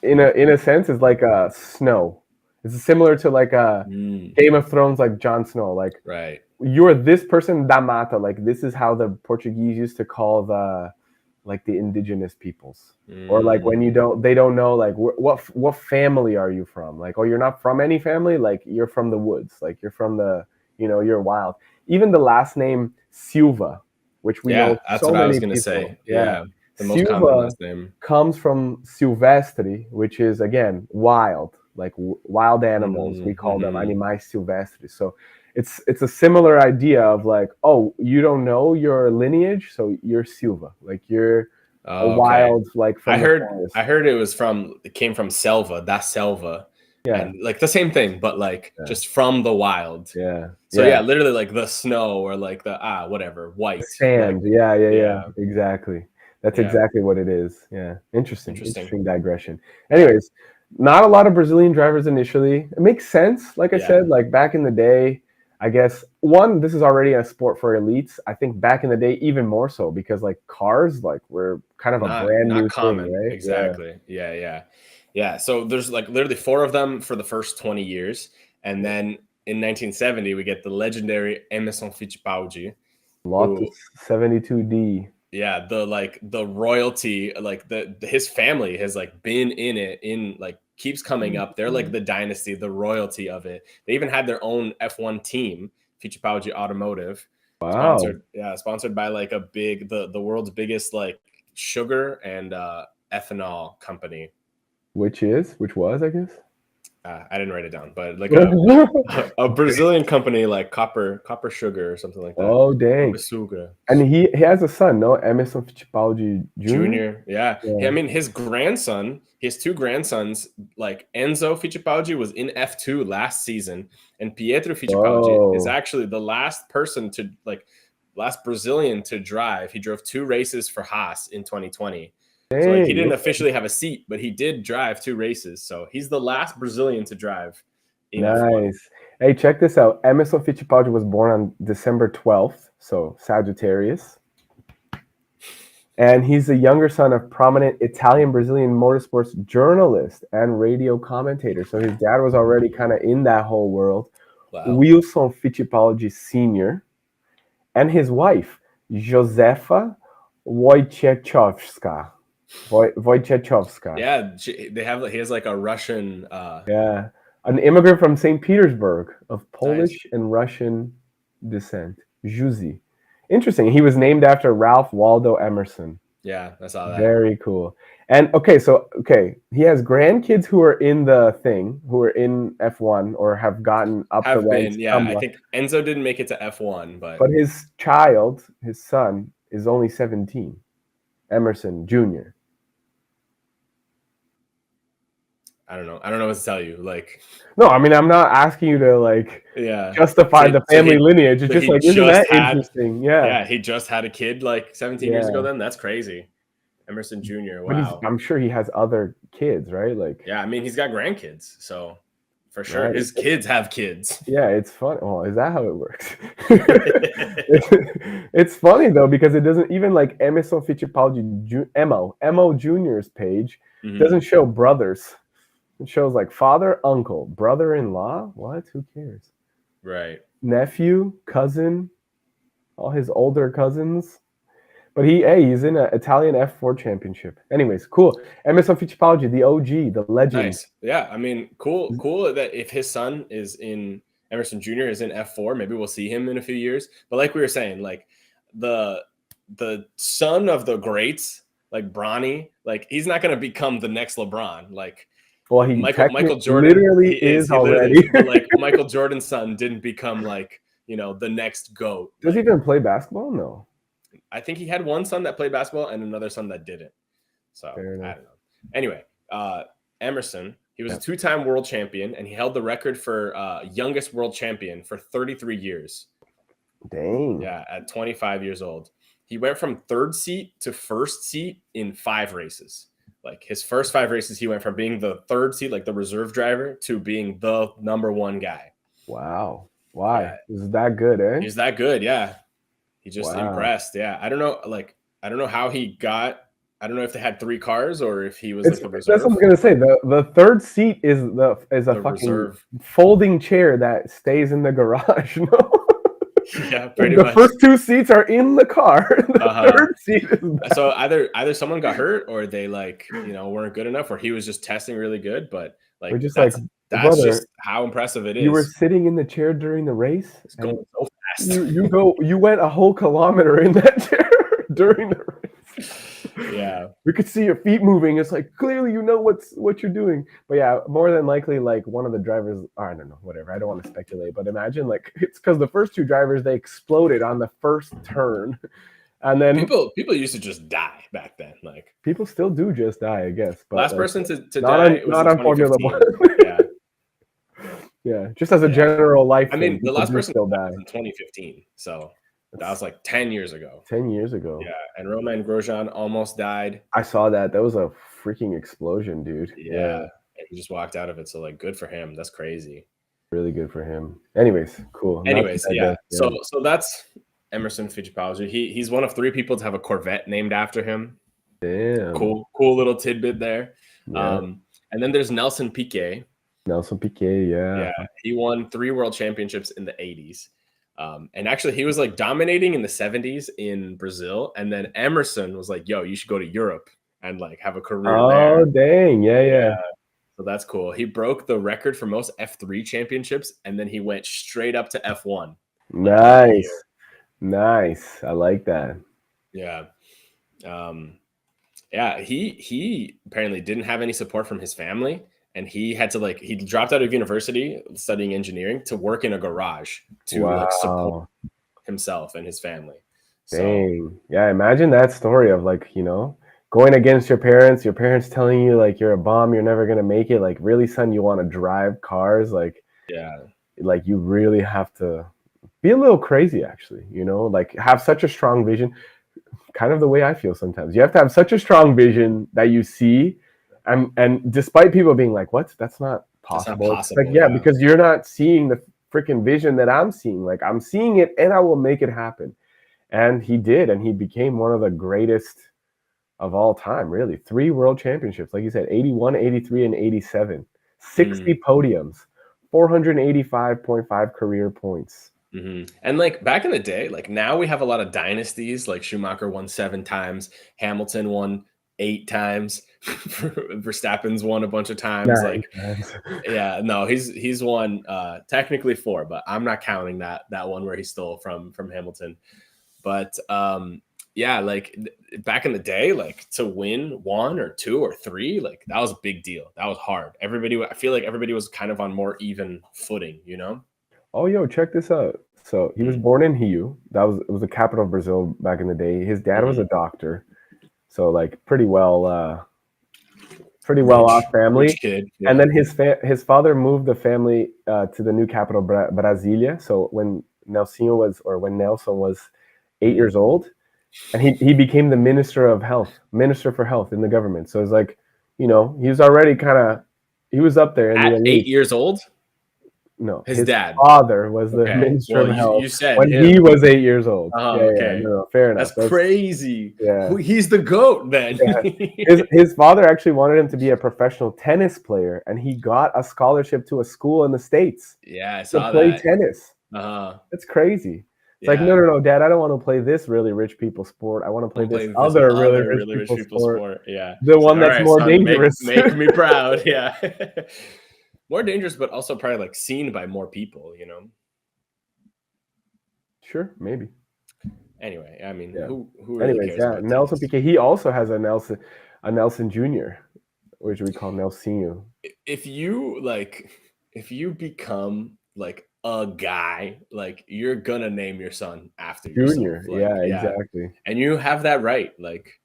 in a sense is like a snow. It's similar to like a Mm, Game of Thrones, like Jon Snow. Like right. you're this person Damata. Like this is how the Portuguese used to call the indigenous peoples. Or like when Mm, they don't know like what family are you from? Like, oh, you're not from any family. Like you're from the woods. Like you're from you're wild. Even the last name Silva, which we know yeah, that's so what I was many gonna people. say. Yeah, Yeah, the most common Silva last name. comes from silvestre, which is again wild, like wild animals. We call them Mm-hmm. animais silvestres. So it's a similar idea of like, oh, you don't know your lineage, so you're Silva, like you're a Oh, okay. wild, like I from the heard forest. I heard it came from selva, da selva, Yeah, and like the same thing, but like yeah, just from the wild. yeah, So yeah. yeah, literally like the snow or like the whatever, The white. Like sand. Yeah. yeah, Exactly. That's yeah, exactly what it is. Yeah. Interesting. interesting. Interesting digression. Yeah, Anyways, not a lot of Brazilian drivers initially. It makes sense. Like I yeah. said, like back in the day, I guess one, this is already a sport for elites. I think back in the day, even more so because like cars, like were kind of a brand Not new thing, common. right? Yeah. Exactly. Yeah, yeah. Yeah, so there's like literally four of them for the first 20 years, and then in 1970 we get the legendary Emerson Fittipaldi, Lotus who 72D. yeah, the royalty, like his family has like been in it, in like keeps coming up. They're like the dynasty, the royalty of it. They even had their own F1 team, Fittipaldi Automotive, Wow. sponsored by like a big the world's biggest like sugar and ethanol company. Which was, I guess. I didn't write it down, but like a Brazilian company like copper sugar or something like that. Oh Copper dang. sugar. And he has a son, no? Emerson Fittipaldi Jr.? Junior, yeah. Yeah. I mean, he has two grandsons. Like Enzo Fittipaldi was in F2 last season, and Pietro Fittipaldi is Whoa. actually the last person to like last Brazilian to drive. He drove two races for Haas in 2020. So like he Dang. didn't Okay. officially have a seat, but he did drive two races. So he's the last Brazilian to drive in F1. Nice. Hey, check this out. Emerson Fittipaldi was born on December 12th, so Sagittarius. And he's the younger son of prominent Italian Brazilian motorsports journalist and radio commentator. So his dad was already kind of in that whole world. Wow. Wilson Fittipaldi Sr. and his wife, Josefa Wojciechowska. Wojciechowska. Yeah, he has like a Russian Yeah. An immigrant from St. Petersburg of nice. Polish and Russian descent. Juzi. Interesting. He was named after Ralph Waldo Emerson. Yeah, I saw that. Very cool. And okay, he has grandkids who are in the thing, who are in F1 or have gotten up the Have ranks been, yeah. I somewhat. think Enzo didn't make it to F1, but But his child, his son, is only 17. Emerson Jr. I don't know. I don't know what to tell you. Like, No, I mean I'm not asking you to like yeah. justify the family lineage. It's So just he like, isn't just that had, interesting? Yeah. yeah, he just had a kid like 17 years ago. Yeah. Then that's crazy. Emerson Jr. But Wow. I'm sure he has other kids, right? Like, Yeah, I mean he's got grandkids, so for sure right. his kids have kids. Yeah, it's fun. Oh, is that how it works? It's funny though because it doesn't even like Emerson Fittipaldi Mo Junior's page Mhm. doesn't show brothers. It shows like father, uncle, brother-in-law. What? Who cares? Right. Nephew, cousin, all his older cousins. But he's in an Italian F4 championship. Anyways, cool. Emerson Fittipaldi, the OG, the legend. Nice. Yeah, I mean, cool that if his son is in Emerson Jr. is in F4, maybe we'll see him in a few years. But like we were saying, like the son of the greats, like Bronny, like he's not going to become the next LeBron. Like Well, he Michael technically Jordan, literally is he literally is. already. But like Michael Jordan's son didn't become like, the next GOAT. Does he Like even play basketball? No. I think he had one son that played basketball and another son that didn't. So I don't know. Anyway, Emerson, he was a 2-time world champion, and he held the record for youngest world champion for 33 years. Dang. Yeah, at 25 years old. He went from third seat to first seat in 5 races. Like his first 5 races, he went from being the third seat, like the reserve driver, to being the number 1 guy. Wow. Why? Yeah. Is that good, eh? He's that good, yeah. He just impressed, yeah. I don't know how he got. I don't know if they had 3 cars or if he was like the reserve. That's what I'm gonna say. The third seat is a fucking reserve folding chair that stays in the garage. No? Yeah, pretty the much. first 2 seats are in the car. The third seat is back. So either someone got hurt or they weren't good enough, or he was just testing really good. But like just that's brother, just how impressive it is. You were sitting in the chair during the race. It's going so fast. You went a whole kilometer in that chair during the race. Yeah, we could see your feet moving. It's like clearly you know what you're doing. But yeah, more than likely, like one of the drivers, I don't know, whatever. I don't want to speculate, but imagine like it's because the first 2 drivers they exploded on the first turn, and then people used to just die back then. Like people still do just die, I guess. But last person to die not on Formula 1. Yeah, yeah. Just as a general life. I mean, the last person still died in 2015. So. That was like 10 years ago. 10 years ago. Yeah, and Romain Grosjean almost died. I saw that. That was a freaking explosion, dude. Yeah. And he just walked out of it. So, like, good for him. That's crazy. Really good for him. Anyways, cool. Yeah. So that's Emerson Fittipaldi. He's one of 3 people to have a Corvette named after him. Damn. Cool little tidbit there. Yeah. And then there's Nelson Piquet. Yeah. He won 3 world championships in the 80s. And actually, he was like dominating in the 70s in Brazil. And then Emerson was like, yo, you should go to Europe and like have a career there. Oh, dang. Yeah. So that's cool. He broke the record for most F3 championships. And then he went straight up to F1. Nice. I like that. Yeah. He apparently didn't have any support from his family. And he had to he dropped out of university studying engineering to work in a garage to support himself and his family. Dang. Yeah, imagine that story of going against your parents telling you like you're a bum, you're never gonna make it. Like, really, son, you want to drive cars? Like you really have to be a little crazy, actually, like have such a strong vision. Kind of the way I feel sometimes. You have to have such a strong vision that you see. And despite people being like, what? That's not possible. Because you're not seeing the freaking vision that I'm seeing. Like, I'm seeing it and I will make it happen. And he did. And he became one of the greatest of all time, really. 3 world championships. Like you said, 81, 83, and 87. 60 podiums. 485.5 career points. Mm-hmm. And like back in the day, like now we have a lot of dynasties. Like Schumacher won 7 times. Hamilton won 8 times. Verstappen's won a bunch of times. He's won technically 4, but I'm not counting that one where he stole from Hamilton. But like back in the day, like to win 1 or 2 or 3, like that was a big deal. That was hard. I feel like everybody was kind of on more even footing, Oh, yo, check this out. So he was born in Rio. It was the capital of Brazil back in the day. His dad was a doctor. So like pretty well off family. Rich kid, yeah. And then his father moved the family to the new capital, Brasilia. So when Nelson was 8 years old, and he became the minister for health in the government. So it's like, he was already he was up there. At 8 years old? No, his dad. Father was the minister of health. You said when he was 8 years old. Fair enough. That's crazy. Yeah, he's the GOAT then. His father actually wanted him to be a professional tennis player, and he got a scholarship to a school in the States. Yeah, I saw to play that. tennis. That's crazy. It's like, no, Dad, I don't want to play this really rich people sport. I want to play this other really rich people sport. Yeah, the one that's more dangerous. Make me proud. Yeah. More dangerous, but also probably like seen by more people, Sure, maybe. Anyway, I mean, who really cares about Nelson Piquet. He also has a Nelson Jr., which we call Nelsinho. If you become like a guy, like you're gonna name your son after yourself. Junior. Like, Yeah, yeah. exactly. And you have that right. Like,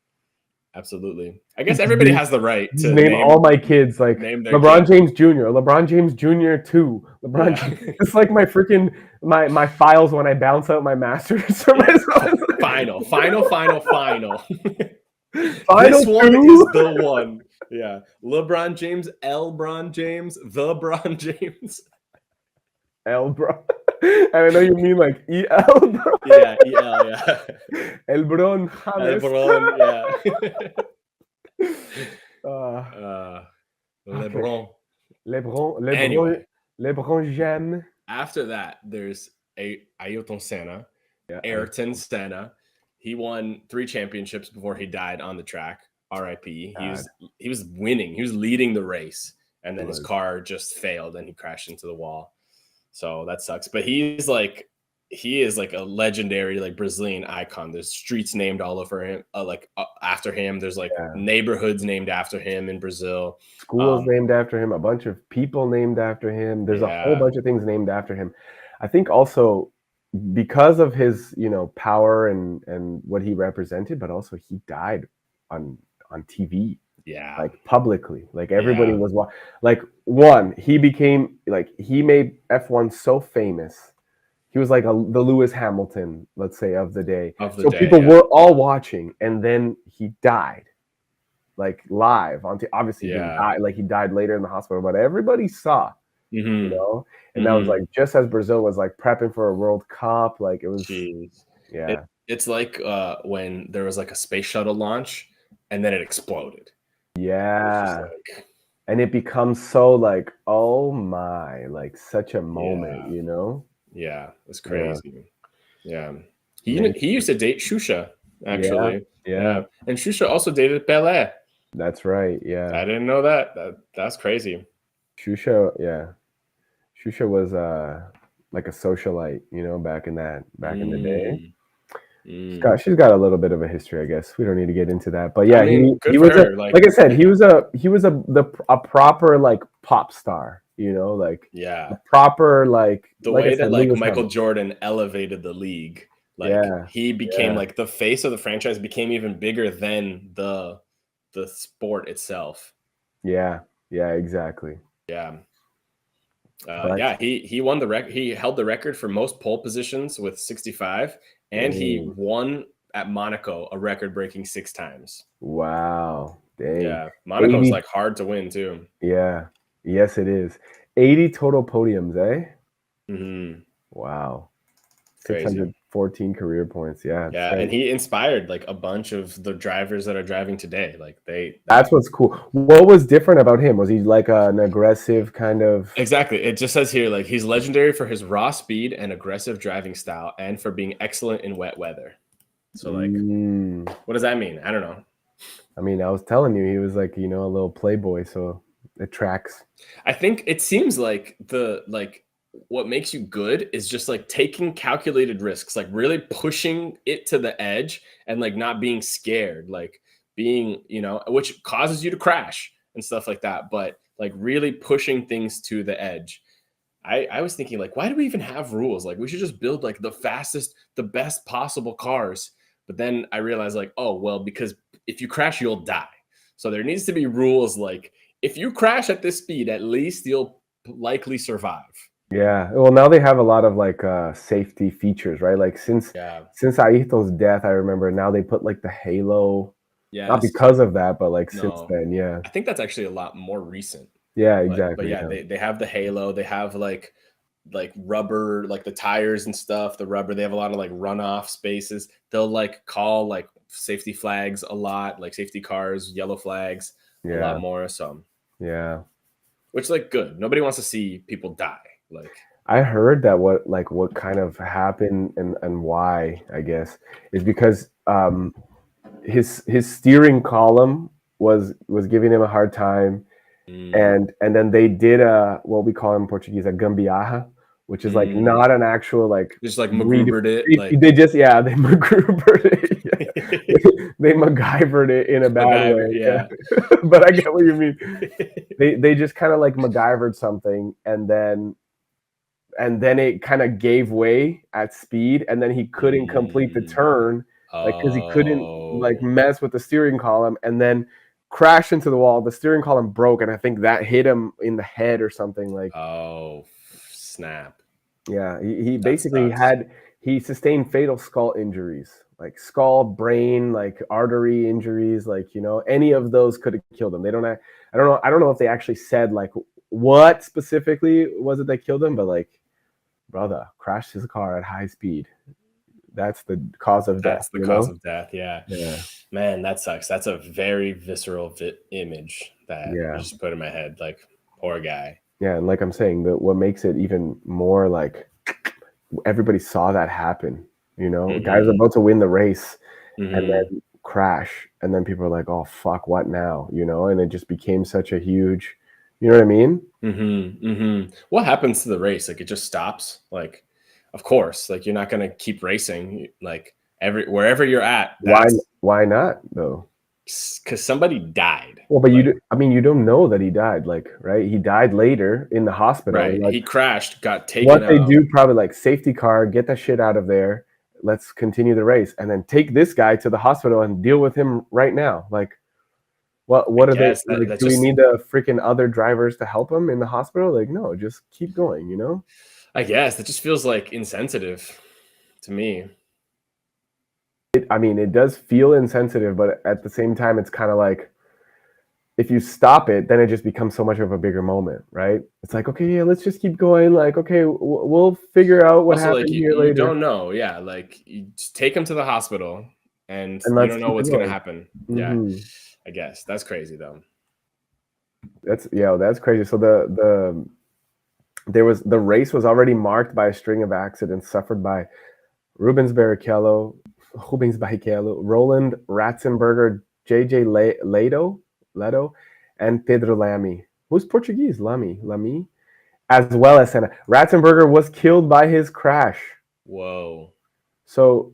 absolutely. I guess Just everybody has the right just to name all my kids like name their LeBron kid. James Jr., LeBron James Jr. 2, LeBron Yeah. James. It's like my freaking my files when I bounce out my masters for Yeah. myself. Final, final, final, final. This Final one is 2. the one. Yeah. LeBron James, Elbron James, the Bron James. L bro. And I know you mean like EL bro. Yeah, EL, yeah. Elbron James. Elbron, yeah. Uh, uh, okay. LeBron. LeBron Anyway, James. after that, there's Ayrton Senna, Yeah, Ayrton Senna. He won 3 championships before he died on the track. R.I.P. God, He was winning. He was leading the race, and he then his was. car just failed and he crashed into the wall. So that sucks. But he is like a legendary like Brazilian icon. There's streets named all over him, after him. There's like Yeah. neighborhoods named after him in Brazil. Schools named after him, a bunch of people named after him. There's a whole Yeah. bunch of things named after him. I think also because of his, power and what he represented, but also he died on TV, Yeah. like publicly. Like everybody was like he made F1 so famous. He was like the Lewis Hamilton, let's say, of the day. So people were all watching, and then he died. Like live on obviously he didn't die, like he died later in the hospital, but everybody saw, and that was like just as Brazil was like prepping for a World Cup, like it was. Yeah, it's like when there was like a space shuttle launch and then it exploded. Yeah, and it becomes so like, oh my, like such a moment, Yeah, it's crazy. Yeah. He used to date Shusha, actually. Yeah. And Shusha also dated Pelé. That's right. Yeah. I didn't know that. That's crazy. Shusha was like a socialite, back in the day. She's got a little bit of a history, I guess. We don't need to get into that, but yeah, he was like I said, he was a proper like pop star, like a proper like the like way I said, that like Lewis Michael Hamilton. Jordan elevated the league. Like he became like the face of the franchise, became even bigger than the sport itself. Yeah, exactly. Yeah. He won the record. He held the record for most pole positions with 65, and he won at Monaco a record-breaking 6 times. Wow. Dang. Yeah, Monaco's like hard to win too. Yeah. Yes, it is. 80 total podiums, eh? Mm-hmm. Wow. Crazy. 614 career points. Yeah. Yeah, and he inspired like a bunch of the drivers that are driving today. Like that's what's cool. What was different about him? Was he like an aggressive kind of? Exactly. It just says here like he's legendary for his raw speed and aggressive driving style, and for being excellent in wet weather. So like, what does that mean? I don't know. I mean, I was telling you, he was like, a little playboy, so it tracks. I think it seems like what makes you good is just like taking calculated risks, like really pushing it to the edge and like not being scared, like being, which causes you to crash and stuff like that. But like really pushing things to the edge. I was thinking like, why do we even have rules? Like we should just build like the fastest, the best possible cars. But then I realized like, oh, well, because if you crash, you'll die. So there needs to be rules. Like if you crash at this speed, at least you'll likely survive. Yeah. Well, now they have a lot of like safety features, right? Like since Ayrton's death, I remember now they put like the halo. Yeah. Not because of that, but like since then, yeah. I think that's actually a lot more recent. Yeah, exactly. But they have the halo. They have like rubber, like the tires and stuff. The rubber. They have a lot of like runoff spaces. They'll like call like safety flags a lot, like safety cars, yellow flags, a lot more. So which like good. Nobody wants to see people die. Like I heard that what kind of happened and why, I guess, is because his steering column was giving him a hard time, and then they did what we call in Portuguese a gambiarra, which is like not an actual like just like MacGrubered it. They just they MacGrubered it. Yeah. They MacGyvered it in a bad way. Yeah. But I get what you mean. They just kind of like MacGyvered something, and then and then it kind of gave way at speed, and then he couldn't complete the Mm. turn, like because he couldn't like Oh. mess with the steering column, and then crashed into the wall. The steering column broke, and I think that hit him in the head or something. Like, Oh, snap. yeah, he That basically sucks. he sustained fatal skull injuries, like skull, brain, like artery injuries, like any of those could have killed him. They don't. I don't know if they actually said like what specifically was it that killed him, but like, brother crashed his car at high speed. That's the cause of death. That's the cause of death. Yeah. Yeah, Man, that sucks. That's a very visceral image that you yeah, just put in my head. Like, poor guy. yeah. And like I'm saying, what makes it even more like everybody saw that happen. Guys Hmm. about to win the race and Hmm. then crash, and then people are like, "Oh fuck, what now?" And it just became such a huge, you know what I mean? Hmm. Hmm. What happens to the race? Like, it just stops? Like, of course, like, you're not going to keep racing. Like, wherever you're at, Why? that's Why not though? because somebody died. Well, but Like, I mean, you don't know that he died, like, right? He died later in the hospital. right. Like, He crashed, got what taken they out. do, probably like safety car, get that shit out of there. Let's continue the race, and then take this guy to the hospital and deal with him right now. Like, I what are they guess like? that Do we just, need the freaking other drivers to help him in the hospital? Like, no, just keep going. I guess that just feels like insensitive to me. I mean, it does feel insensitive, but at the same time, it's kind of like if you stop it, then it just becomes so much of a bigger moment, right? It's like, okay, yeah, let's just keep going. Like, okay, we'll figure out what Also, like, happened here you later, don't know. Yeah, like, you just take him to the hospital, and and you let's don't know keep it what's gonna going. happen. Yeah, Hmm. I guess that's crazy though. That's crazy. So the race was already marked by a string of accidents suffered by Rubens Barrichello, Roland Ratzenberger, JJ Leto, and Pedro Lamy, who's Portuguese, Lamy, as well as Senna. Ratzenberger was killed by his crash. Whoa. So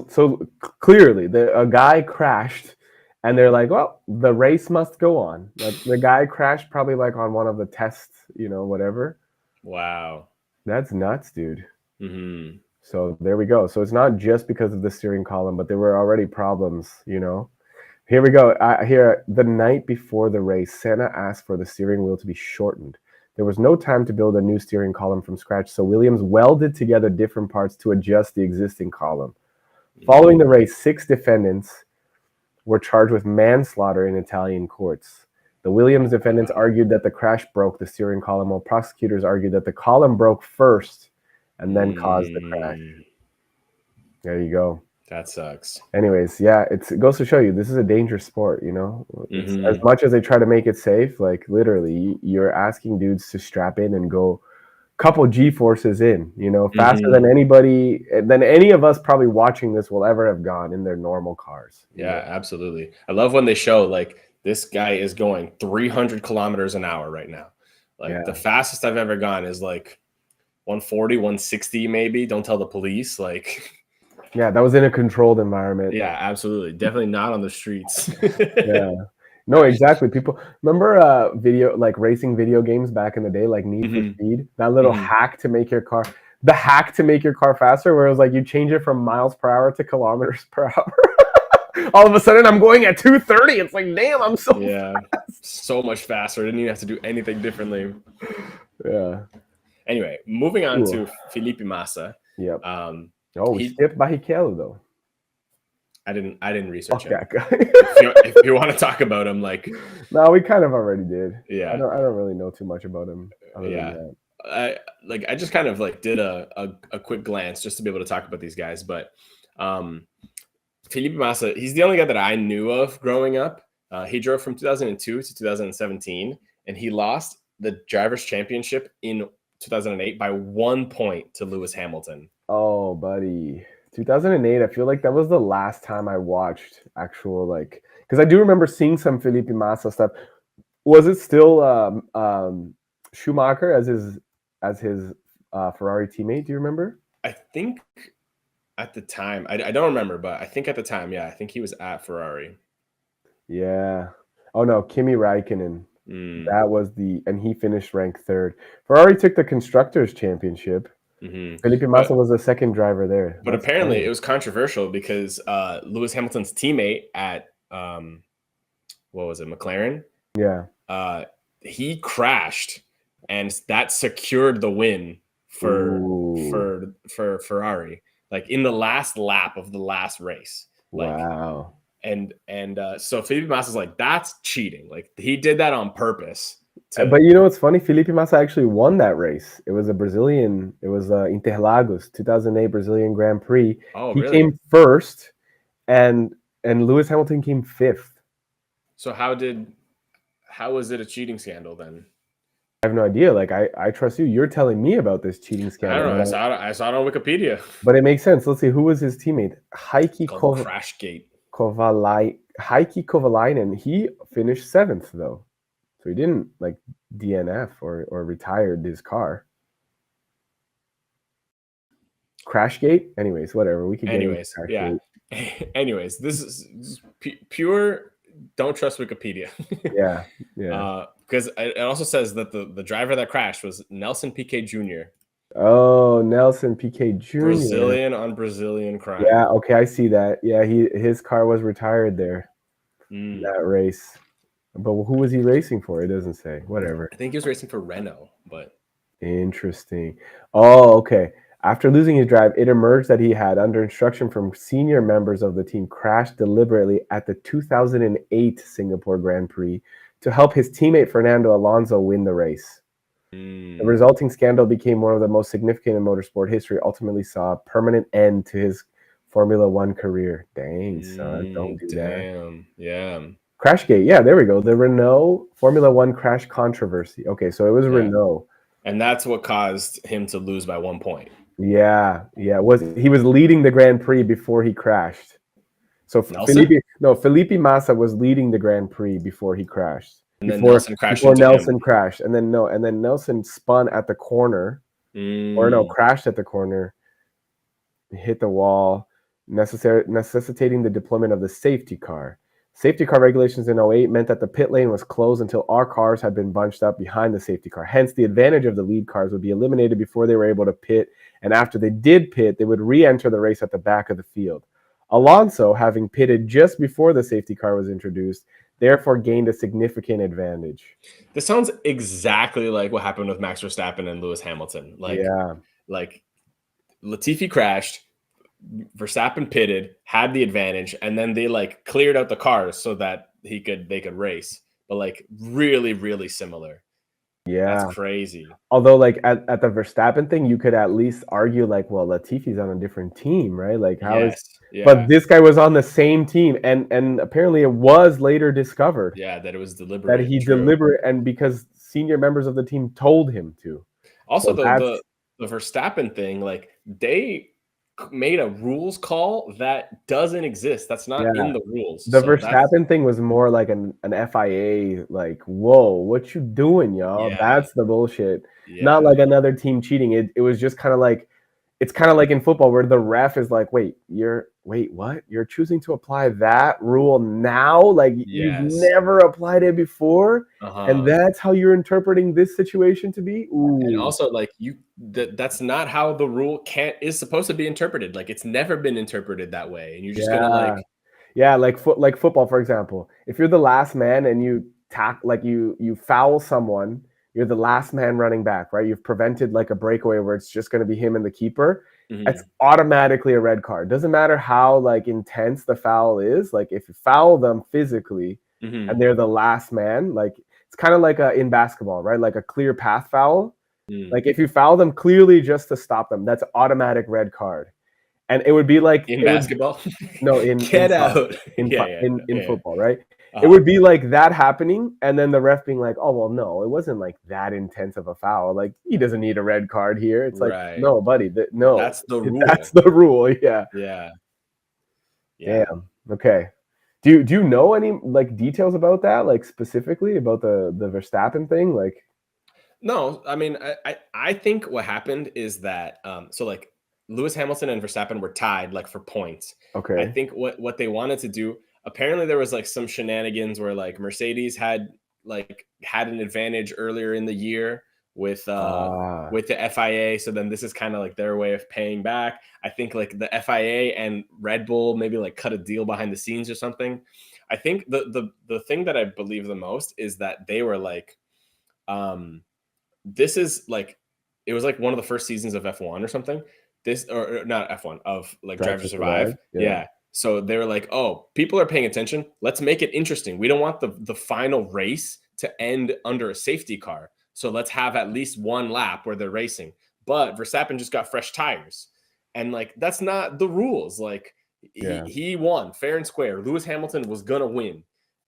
so clearly a guy crashed, and they're like, well, the race must go on. Like, the guy crashed probably like on one of the tests, whatever. Wow. That's nuts, dude. Hmm. So there we go. So it's not just because of the steering column, but there were already problems. Here we go. Here, the night before the race, Senna asked for the steering wheel to be shortened. There was no time to build a new steering column from scratch, so Williams welded together different parts to adjust the existing column. Following the race, 6 defendants were charged with manslaughter in Italian courts. The Williams defendants argued that the crash broke the steering column, while prosecutors argued that the column broke first and then caused the crash. Mm, There you go. that sucks. Anyways, yeah, it goes to show you this is a dangerous sport. It's as Hmm. much as they try to make it safe, like literally you're asking dudes to strap in and go couple G forces in, faster Hmm. than any of us probably watching this will ever have gone in their normal cars. Yeah, absolutely. I love when they show like this guy is going 300 kilometers an hour right now. Like, the Yeah. fastest I've ever gone is like 140, 160 maybe. Don't tell the police. Like, Yeah, that was in a controlled environment. yeah, absolutely. Definitely not on the streets. Yeah. No, exactly. People remember racing video games back in the day, like Need for Hmm. Speed? That little Hmm. hack to make your car the hack to make your car faster, where it was like you change it from miles per hour to kilometers per hour. All of a sudden I'm going at 230. It's like, damn, I'm so Yeah, so much faster. Didn't even have to do anything differently. yeah. Anyway, moving on Cool. to Felipe Massa. Yep. Um, Oh, we he, skipped Barrichello though. I didn't research Fuck him. that guy. If you want to talk about him, like, No, we kind of already did. I yeah, don't really know too much about him other than yeah. that. I just kind of like did a quick glance just to be able to talk about these guys, but um, Felipe Massa, he's the only guy that I knew of growing up. He drove from 2002 to 2017, and he lost the drivers' championship in 2008 by 1 point to Lewis Hamilton. Oh, buddy. 2008, I feel like that was the last time I watched actual, like, because I do remember seeing some Felipe Massa stuff. Was it still Schumacher as his Ferrari teammate? Do you remember? I think at the time, I don't remember, but I think at the time, yeah, I think he was at Ferrari. Yeah. Oh no, Kimi Räikkönen. Mm. That was and he finished ranked third. Ferrari took the constructors championship. Hmm. Felipe Massa But was the second driver there. That's apparently it crazy. was controversial because Lewis Hamilton's teammate at what was it, McLaren? Yeah. Uh, he crashed, and that secured the win for Ooh. Ferrari. Like in the last lap of the last race, like Wow. so Felipe Massa's like, that's cheating. Like he did that on purpose But to. you know what's funny? Felipe Massa actually won that race. It was a Brazilian. It was Interlagos 2008 Brazilian Grand Prix. Oh, He really? came first, and Lewis Hamilton came fifth. So how was it a cheating scandal then? I have no idea. Like I trust you. You're telling me about this cheating I don't scandal, know. I saw it on Wikipedia. but it makes sense. Let's see. Who was his teammate? It's called Crashgate. Heikki Kovalainen. He finished seventh though, so he didn't like DNF or retired his car. Crashgate. Anyways, whatever. We could get into Anyways, yeah. Crashgate. Anyways, this is pure. Don't trust Wikipedia. Yeah, yeah. Because it also says that the driver that crashed was Nelson Piquet Jr. Oh, Nelson Piquet Jr. Brazilian on Brazilian Yeah, crime. okay, I see that. Yeah, his car was retired there in Mm. that race. But who was he racing for? It doesn't say. Whatever. I think he was racing for Renault, but Interesting. Oh, okay. After losing his drive, it emerged that he had, under instruction from senior members of the team, crashed deliberately at the 2008 Singapore Grand Prix to help his teammate Fernando Alonso win the race. The resulting scandal became one of the most significant in motorsport history, ultimately saw a permanent end to his Formula One career. Dang, son, don't do that. damn, yeah, Crashgate, yeah, there we go. The Renault Formula One crash controversy. Okay, so it was yeah, Renault. and that's what caused him to lose by 1 point. Yeah, yeah. He was leading the Grand Prix before he crashed. So Nelson, Felipe Massa was leading the Grand Prix before he crashed. and then Nelson crashed into him. Nelson crashed, and then Nelson spun at the corner, or no, Mm. crashed at the corner, hit the wall, necessitating the deployment of the safety car. Safety car regulations in '08 meant that the pit lane was closed until our cars had been bunched up behind the safety car. Hence, the advantage of the lead cars would be eliminated before they were able to pit, and after they did pit, they would re-enter the race at the back of the field. Alonso, having pitted just before the safety car was introduced, therefore gained a significant advantage. This sounds exactly like what happened with Max Verstappen and Lewis Hamilton. Yeah. Like Latifi crashed, Verstappen pitted, had the advantage, and then they like cleared out the cars so that they could race. But like really, really similar. That's Yeah. crazy. Although, like at the Verstappen thing, you could at least argue, like, well, Latifi's on a different team, right? Like, how is? Yes. But Yeah. this guy was on the same team, and apparently it was later discovered Yeah. That it was that deliberate. he True. deliberate, and because senior members of the team told him to. Also, So that's the Verstappen thing, like they made a rules call that doesn't exist. That's not yeah. in the rules. The So that's Verstappen thing was more like an FIA, like, whoa, what you doing, y'all? yeah. That's the bullshit. Not Yeah. like another team cheating. It was just kind of like, it's kind of like in football where the ref is like, wait, what? You're choosing to apply that rule now? Like you've Yes. never applied it before? And Uh-huh. that's how you're interpreting this situation to be? And Ooh. also, like that's not how the rule can't is supposed to be interpreted. Like it's never been interpreted that way, and you're just gonna Yeah. like, Yeah, like football, for example. If you're the last man and you foul someone, you're the last man running back, right? You've prevented like a breakaway where it's just going to be him and the keeper. It's mhm, automatically a red card. Doesn't matter how like intense the foul is. Like if you foul them physically and mhm, they're the last man, like it's kind of like in basketball, right? Like a clear path foul. mm. Like if you foul them clearly just to stop them, that's automatic red card. And it would be like In it would basketball, no, in get soccer, out. Yeah, yeah, in yeah. football, right? It Uh-huh. would be like that happening, and then the ref being like, "Oh well, no, it wasn't like that intense of a foul. Like he doesn't need a red card here." It's like, Right. no, buddy, no, That's the that's rule. the rule. Yeah, Yeah. Yeah. damn. Okay. Do you know any like details about that? Like specifically about the Verstappen thing? Like, No, I mean, I think what happened is that so like Lewis Hamilton and Verstappen were tied like for points. I okay, think what they wanted to do, apparently there was like some shenanigans where like Mercedes had like had an advantage earlier in the year Ah, with the FIA. So then this is kind of like their way of paying back. I think like the FIA and Red Bull maybe like cut a deal behind the scenes or something. I think the thing that I believe the most is that they were like, um, this is like, it was like one of the first seasons of F1 or something. This, or not F1, of like Drive Drive to to Survive. Survive. Yeah. Yeah. So they were like, oh, people are paying attention. Let's make it interesting. We don't want the final race to end under a safety car. So let's have at least one lap where they're racing. But Verstappen just got fresh tires. And like that's not the rules. Like Yeah. he won fair and square. Lewis Hamilton was gonna win.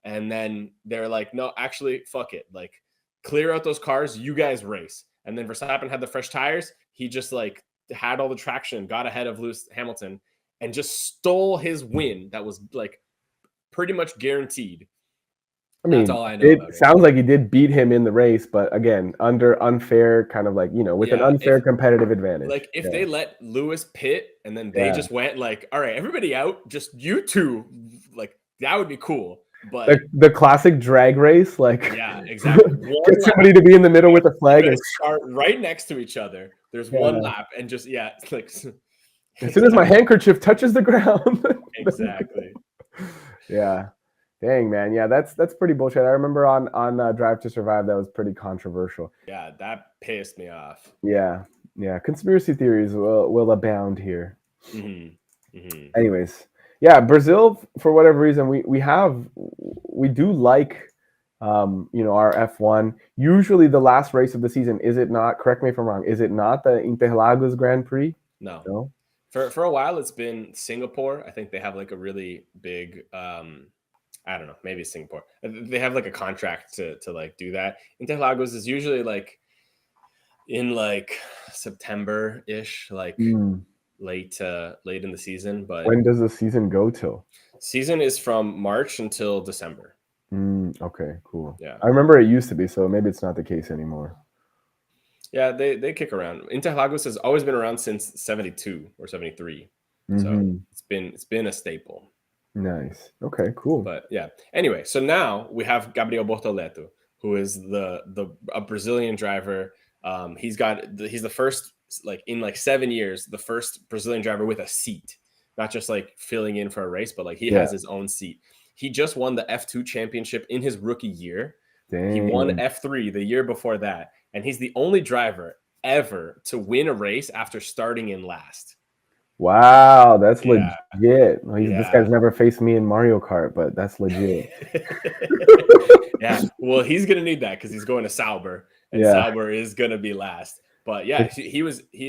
And then they're like, no, actually, fuck it. Like, clear out those cars, you guys race. And then Verstappen had the fresh tires. He just like had all the traction, got ahead of Lewis Hamilton, and just stole his win. That was like pretty much guaranteed. I That's mean, all I know it about it. sounds like he did beat him in the race, but again, under unfair kind of like, with an Yeah, unfair competitive advantage. if Yeah. they let Lewis pit and then they Yeah. just went like, all right, everybody out, just you two, like that would be cool. The, But the classic drag race, like yeah, exactly. get One lap. somebody to be in the middle with a You flag guys and start right next to each other. There's one yeah. lap and just like As soon as my exactly. handkerchief touches the ground. Exactly. Yeah. Dang, man. Yeah, that's pretty bullshit. I remember on Drive to Survive that was pretty controversial. Yeah, that pissed me off. Yeah. Yeah, conspiracy theories will abound here. Mm-hmm. Mm-hmm. Anyways, yeah, Brazil, for whatever reason, we do like our F1. Usually the last race of the season, is it not? Correct me if I'm wrong. Is it not the Interlagos Grand Prix? No. No. For a while it's been Singapore. I think they have like a really big I don't know, maybe Singapore. They have like a contract to like do that. Interlagos is usually like in like September-ish, like Mm. late in the season, but When does the season go till? season is from March until December. Okay, cool. Yeah. I remember it used to be, so maybe it's not the case anymore. Yeah, they kick around. Interlagos has always been around since 72 or 73. So Mm-hmm. it's been a staple. Nice. Okay, cool. But yeah. Anyway, so now we have Gabriel Bortoleto, who is a Brazilian driver. He's the first, like in like 7 years, the first Brazilian driver with a seat, not just like filling in for a race, but like he has his own seat. He just won the F2 championship in his rookie year. Dang. He won F3 the year before that, and he's the only driver ever to win a race after starting in last. Wow, that's Yeah. legit. Well, this guy's never faced me in Mario Kart, but that's legit. Yeah, well, he's gonna need that because he's going to Sauber, and Sauber is gonna be last. But yeah, he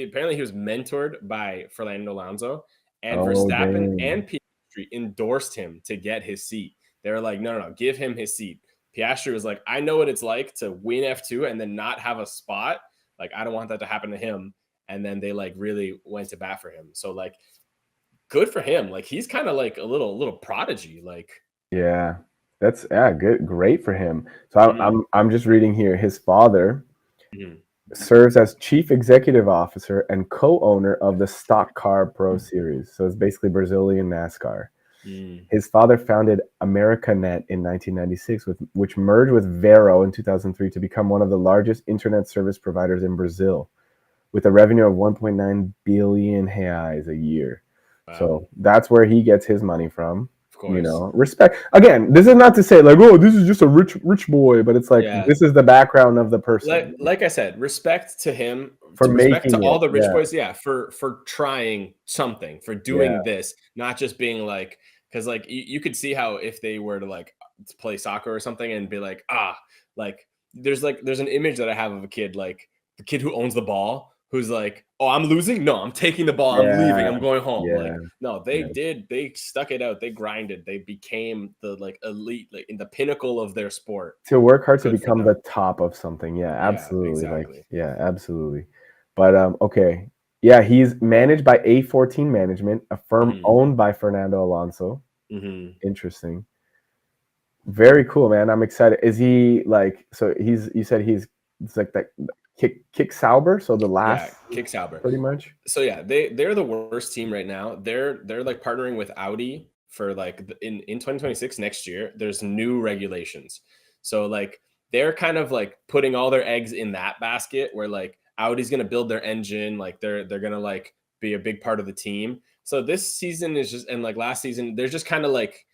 apparently he was mentored by Fernando Alonso, and Verstappen and Piastri endorsed him to get his seat. They were like, no, give him his seat. Piastri was like, I know what it's like to win F2 and then not have a spot. Like, I don't want that to happen to him. And then they like really went to bat for him. So like, good for him. Like, he's kind of like a little prodigy. Like, yeah, that's good, great for him. So I'm just reading here. His father serves as chief executive officer and co-owner of the Stock Car Pro Series. So it's basically Brazilian NASCAR. His father founded AmericaNet in 1996, which merged with Vero in 2003 to become one of the largest internet service providers in Brazil, with a revenue of 1.9 billion reais a year. Wow. So that's where he gets his money from. Of course. Respect. Again, this is not to say like, oh, this is just a rich boy, but it's like this is the background of the person. Like I said, respect to him, for respect to all the rich boys, for trying something, for doing this, not just being like, because like you could see how if they were to like play soccer or something and be like, like there's an image that I have of a kid, like the kid who owns the ball, who's like, oh, I'm losing? No, I'm taking the ball. I'm leaving. I'm going home. Like, no, they stuck it out. They grinded. They became the like elite, like in the pinnacle of their sport. To work hard to become the top of something. Yeah, absolutely. Exactly. Absolutely. But okay. Yeah, he's managed by A14 Management, a firm owned by Fernando Alonso. Interesting. Very cool, man. I'm excited. Is he like, so you said it's like that Kick Sauber, so the last Kick Sauber pretty much. So yeah, they're the worst team right now. They're like partnering with Audi for like in 2026 next year. There's new regulations. So like they're kind of like putting all their eggs in that basket where like Audi's going to build their engine, like they're going to like be a big part of the team. So this season is just, and like last season, they're just kind of like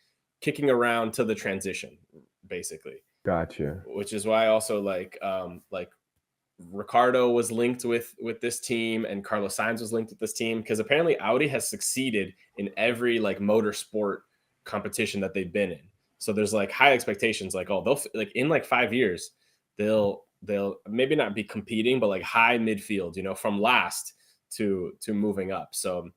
kicking around to the transition, basically. Gotcha. Which is why also like Ricardo was linked with this team and Carlos Sainz was linked with this team because apparently Audi has succeeded in every like motorsport competition that they've been in. So there's like high expectations, like, oh, they'll like in like 5 years, they'll maybe not be competing, but like high midfield, you know, from last to moving up. So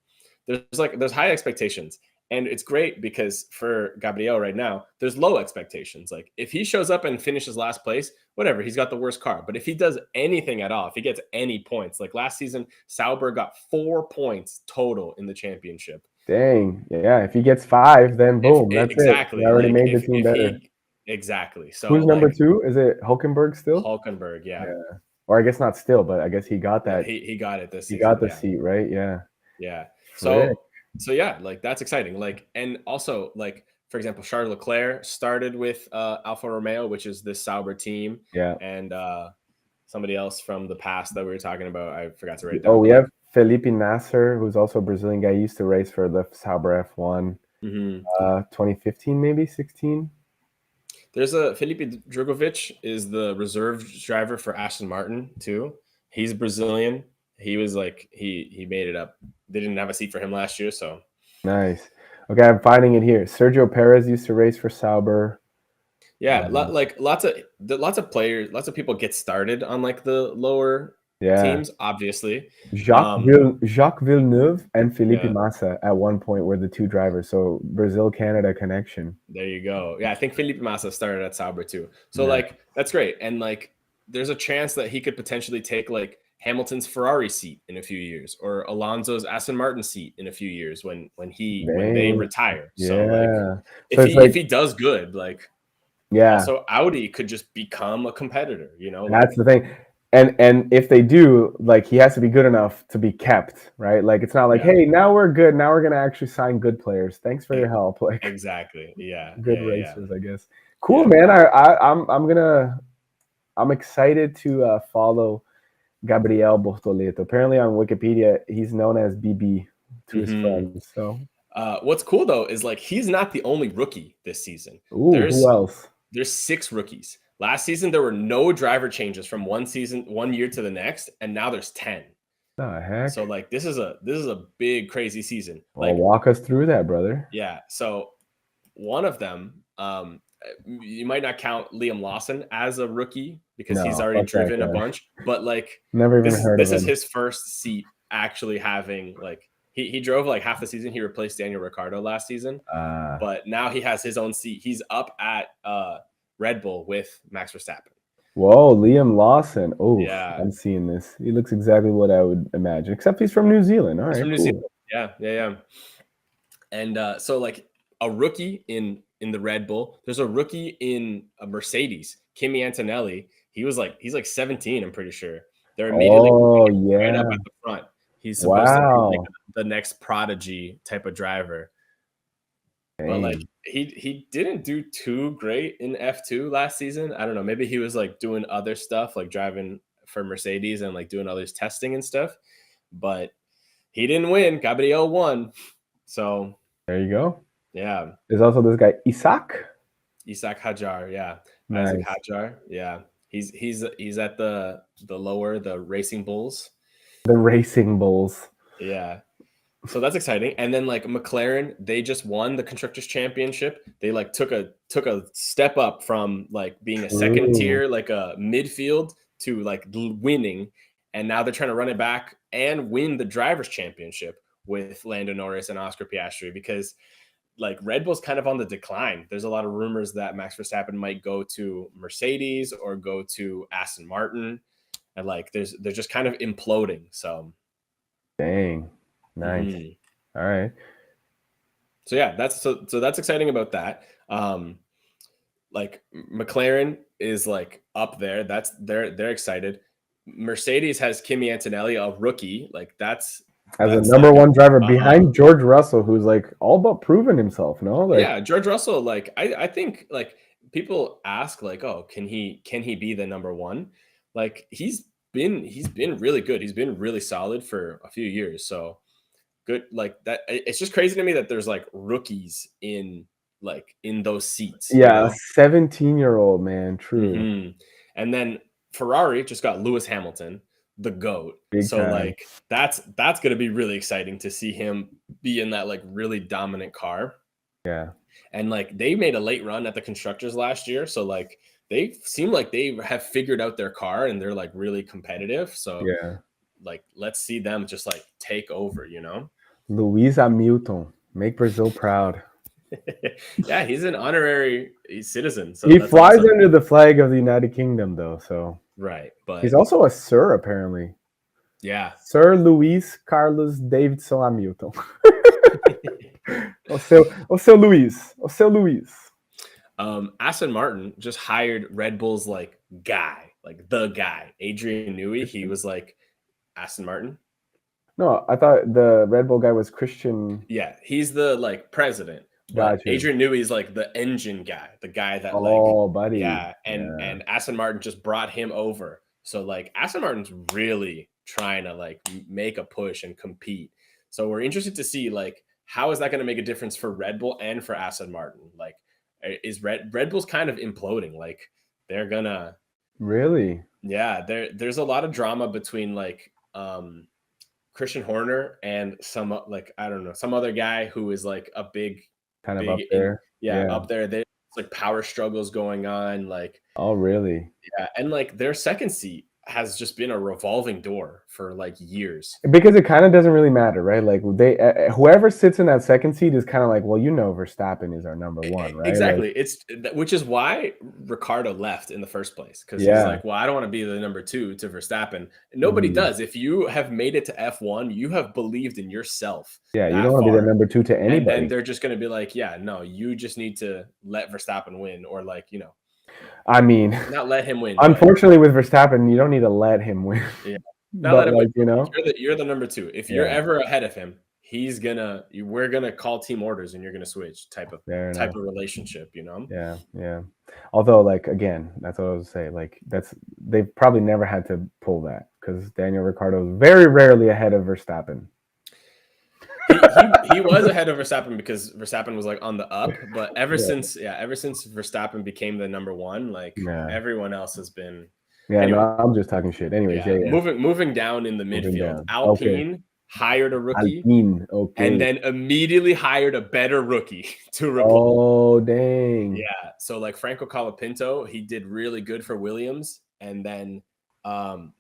there's high expectations. And it's great because for Gabriel right now, there's low expectations. Like if he shows up and finishes last place, whatever, he's got the worst car. But if he does anything at all, if he gets any points, like last season, Sauber got 4 points total in the championship. Dang. Yeah. If he gets 5, then boom, that's it. He Exactly. already Like made the team better. exactly. So Who's number like 2? Is it Hulkenberg still? Hulkenberg, yeah. Yeah. Or I guess not still, but I guess he got No, that. he got it this He season. got the Yeah. seat, right? Yeah. Yeah. Frick. So yeah, like that's exciting. Like, and also like, for example, Charles Leclerc started with Alfa Romeo, which is this Sauber team. Yeah. And somebody else from the past that we were talking about, I forgot to write it Oh, down. we But have Felipe Nasser, who's also a Brazilian guy. He used to race for the Sauber F1. 2015, maybe 16. There's a Felipe Drugovic is the reserve driver for Aston Martin too. He's Brazilian. He was like he made it up. They didn't have a seat for him last year, so Nice. Okay, I'm finding it here. Sergio Perez used to race for Sauber. yeah, like lots of players, lots of people get started on like the lower Yeah. teams, obviously. Jacques Villeneuve and Felipe Yeah, Massa at one point were the 2 drivers. So Brazil Canada connection. there you go. Yeah, I think Felipe Massa started at Sauber too. So Yeah. like that's great, and like there's a chance that he could potentially take like Hamilton's Ferrari seat in a few years, or Alonso's Aston Martin seat in a few years when they Dang. retire. So like Yeah. So if it's he like, does good, like yeah, also Audi could just become a competitor, you know, that's like the thing. And if they do, like he has to be good enough to be kept, right? Like it's not like, yeah, hey, now we're good. Now we're gonna actually sign good players. Thanks for your e- help. Like exactly. Yeah, good yeah, yeah, yeah. racers, I guess. Cool, Yeah. man. I'm excited to follow Gabriel Bortoleto. Apparently on Wikipedia, he's known as BB to his Mhm. friends. So, What's cool though is like he's not the only rookie this season. ooh, who else? There's 6 rookies. Last season there were no driver changes from one year to the next, and now there's 10. The heck? So like this is a big crazy season. Well, Like walk us through that, brother. yeah, so one of them you might not count Liam Lawson as a rookie because he's No, already fuck that driven a guy. bunch, but like Never even heard of this is him. his first seat actually having like he drove like half the season. He replaced Daniel Ricciardo last season, but now he has his own seat. He's up at Red Bull with Max Verstappen. Whoa, Liam Lawson. Oh, Yeah, I'm seeing this. He looks exactly what I would imagine, except he's from New Zealand. All he's right, from New Zealand. cool. Yeah, yeah, yeah. And so like a rookie in the Red Bull, there's a rookie in a Mercedes, Kimi Antonelli. He's like 17, I'm pretty sure. They're immediately Oh, right up yeah. at the front. He's supposed to be like Wow. the next prodigy type of driver. But like Dang. he didn't do too great in F2 last season. I don't know. Maybe he was like doing other stuff, like driving for Mercedes and like doing others testing and stuff. But he didn't win. Gabriel won. So There you go. yeah. There's also this guy, Isaac. Isaac Hajar, yeah. Isaac Nice. Hajar, yeah. He's at the Racing Bulls. The Racing Bulls. Yeah. So that's exciting. And then like McLaren, they just won the Constructors Championship. They like took a step up from like being a second Ooh. tier, like a midfield to like winning. And now they're trying to run it back and win the Drivers' Championship with Lando Norris and Oscar Piastri because like Red Bull's kind of on the decline. There's a lot of rumors that Max Verstappen might go to Mercedes or go to Aston Martin. And like they're just kind of imploding. So Dang. Nice. mhm. All right. So yeah, that's exciting about that. Like McLaren is like up there. They're excited. Mercedes has Kimi Antonelli, a rookie. Like As a that's number like one driver behind George Russell, who's like all but proven himself, no? Like, yeah, George Russell. Like I think like people ask like, oh, can he be the number one? Like he's been really good. He's been really solid for a few years. So good, like that. It's just crazy to me that there's like rookies in those seats, you Yeah, a know. 17-year-old man, true. And then Ferrari just got Lewis Hamilton, the GOAT. Big So time. like that's gonna be really exciting to see him be in that like really dominant car. Yeah. And like they made a late run at the constructors last year. So like they seem like they have figured out their car and they're like really competitive. So Yeah. like let's see them just like take over, you know? Luiz Hamilton, make Brazil proud. Yeah, he's an honorary citizen, so He that's flies awesome. under the flag of the United Kingdom, though, so Right. he's But also a Sir, apparently. yeah. Sir Luiz Carlos Davidson Hamilton. O seu Luiz. O seu Luiz. Aston Martin just hired Red Bull's like guy, like the guy, Adrian Newey. He was like Aston Martin. No, I thought the Red Bull guy was Christian. Yeah, he's the like president, but Got you. Adrian Newey is like the engine guy, the guy that like Oh, buddy. yeah, and Yeah. and Aston Martin just brought him over. So like Aston Martin's really trying to like make a push and compete. So we're interested to see like how is that going to make a difference for Red Bull and for Aston Martin? Like is Red Bull's kind of imploding. Like they're gonna Really? yeah, there's a lot of drama between like Christian Horner and some like I don't know some other guy who is like a Kind of big up in there. yeah Yeah. up there. There's like power struggles going on. Like Oh, really? yeah, and like their second seat has just been a revolving door for like years. Because it kind of doesn't really matter, right? Like they, whoever sits in that second seat is kind of like, well, Verstappen is our number one, right? Like, Exactly. It's which is why Ricardo left in the first place because he's yeah, like, well, I don't want to be the number two to Verstappen. Nobody mhm. does. If you have made it to F1, you have believed in yourself Yeah. You don't that want to be the far. number two to And then anybody. they're just going to be like, yeah, no, you just need to let Verstappen win or like, I mean, not let him win, but unfortunately, with Verstappen, you don't need to let him win. yeah, not let But him win. like, You're the number two. If you're yeah, ever ahead of him, we're gonna call team orders and you're gonna switch fair type enough. of relationship, you know? Yeah, yeah. Although, like, again, that's what I was saying. Like, they've probably never had to pull that because Daniel Ricciardo is very rarely ahead of Verstappen. He was ahead of Verstappen because Verstappen was like on the up, but ever since Verstappen became the number one, like Yeah, everyone else has been yeah. No, anyway. I'm just talking shit. Anyways, Yeah, yeah, yeah. moving down in the Moving midfield, down. Okay, Alpine hired a rookie Alpine. and Okay. then immediately hired a better rookie to replace. Oh, dang. Yeah, so like Franco Colapinto, he did really good for Williams, and then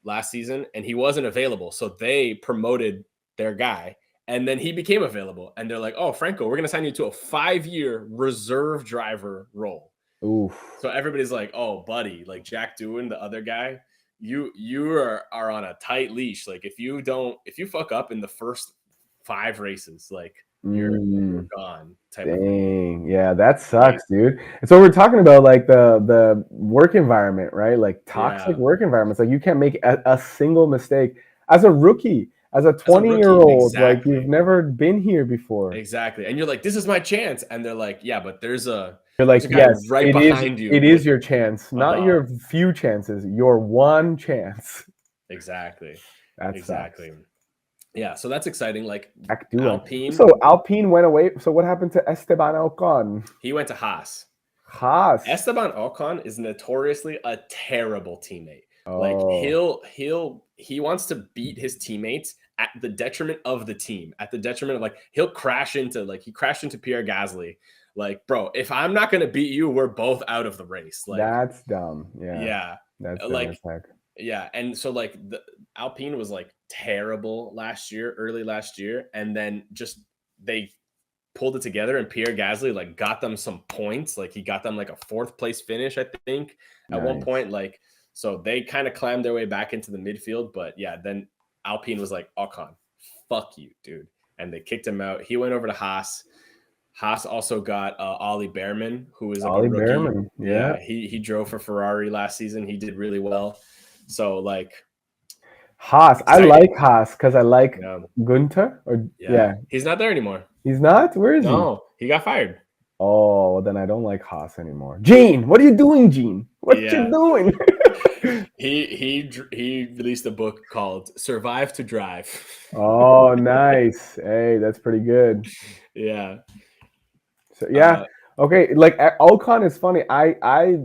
last season, and he wasn't available, so they promoted their guy, and then he became available, and they're like, "Oh, Franco, we're gonna sign you to a 5-year reserve driver role." Oof. So everybody's like, "Oh, buddy, like Jack Doohan, the other guy, you are on a tight leash. Like if you fuck up in the first 5 races, like you're Mm, gone." Type of thing. dang. Yeah, that Like sucks, dude. And so we're talking about like the work environment, right? Like toxic yeah, work environments. Like you can't make a single mistake as a rookie, as a as a rookie, 20-year-old. Like you've exactly. never been here before. Exactly. And you're like, this is my chance. And they're like, yeah, but You're there's like, a guy yes, right behind you it with is your chance, not above. your few chances, your one chance. Exactly. That sucks. Exactly. Yeah. So that's exciting. Like Back doing. So Alpine, Alpine went away. So what happened to Esteban Ocon? he went to Haas. Haas. Esteban Ocon is notoriously a terrible teammate. Like Oh, he wants to beat his teammates at the detriment of the team, at the detriment of like he crashed into Pierre Gasly. Like, bro, if I'm not gonna beat you, we're both out of the race. Like, that's dumb. Yeah, yeah. that's dumb as Like heck. yeah, and so like the Alpine was like terrible early last year, and then just they pulled it together, and Pierre Gasly like got them some points. Like he got them like a fourth place finish, I think, at one Nice. point. Like so they kind of climbed their way back into the midfield, but yeah, then Alpine was like, Ocon, fuck you, dude, and they kicked him out. He went over to Haas. Haas also got Ollie Behrman, who is like a Ollie rookie. Behrman. Yeah. Yeah, he drove for Ferrari last season. He did really well. So like Haas. I exciting. like Haas because I like Yeah, Gunther. Or yeah. yeah, He's not there anymore. he's not. Where is he? No, he got fired. Oh, well, then I don't like Haas anymore. Gene, what are you doing, Gene? What you Yeah. doing? He released a book called Survive to Drive. Oh, nice. Hey, that's pretty good. Yeah. So yeah, Uh, okay. Like Ocon is funny. I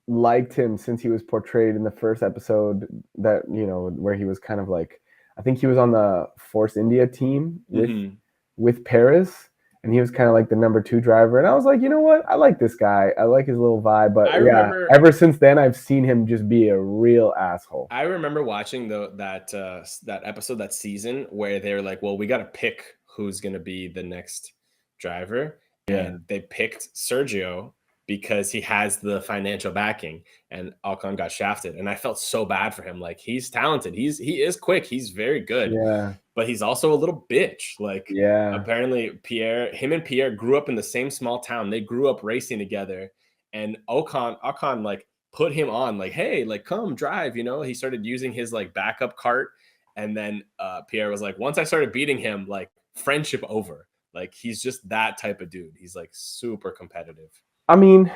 liked him since he was portrayed in the first episode that where he was kind of like, I think he was on the Force India team mhm. with Paris, and he was kind of like the number two driver. And I was like, you know what? I like this guy. I like his little vibe. But I yeah, remember ever since then, I've seen him just be a real asshole. I remember watching that episode, that season where they were like, "Well, we got to pick who's going to be the next driver," Yeah, and they picked Sergio because he has the financial backing, and Alcon got shafted, and I felt so bad for him. Like he's talented, he is quick, he's very good, yeah, but he's also a little bitch. Like yeah. apparently him and Pierre grew up in the same small town. They grew up racing together, and Ocon like put him on like, hey, like come drive. He started using his like backup cart, and then Pierre was like, once I started beating him, like friendship over. Like he's just that type of dude. He's like super competitive. I mean,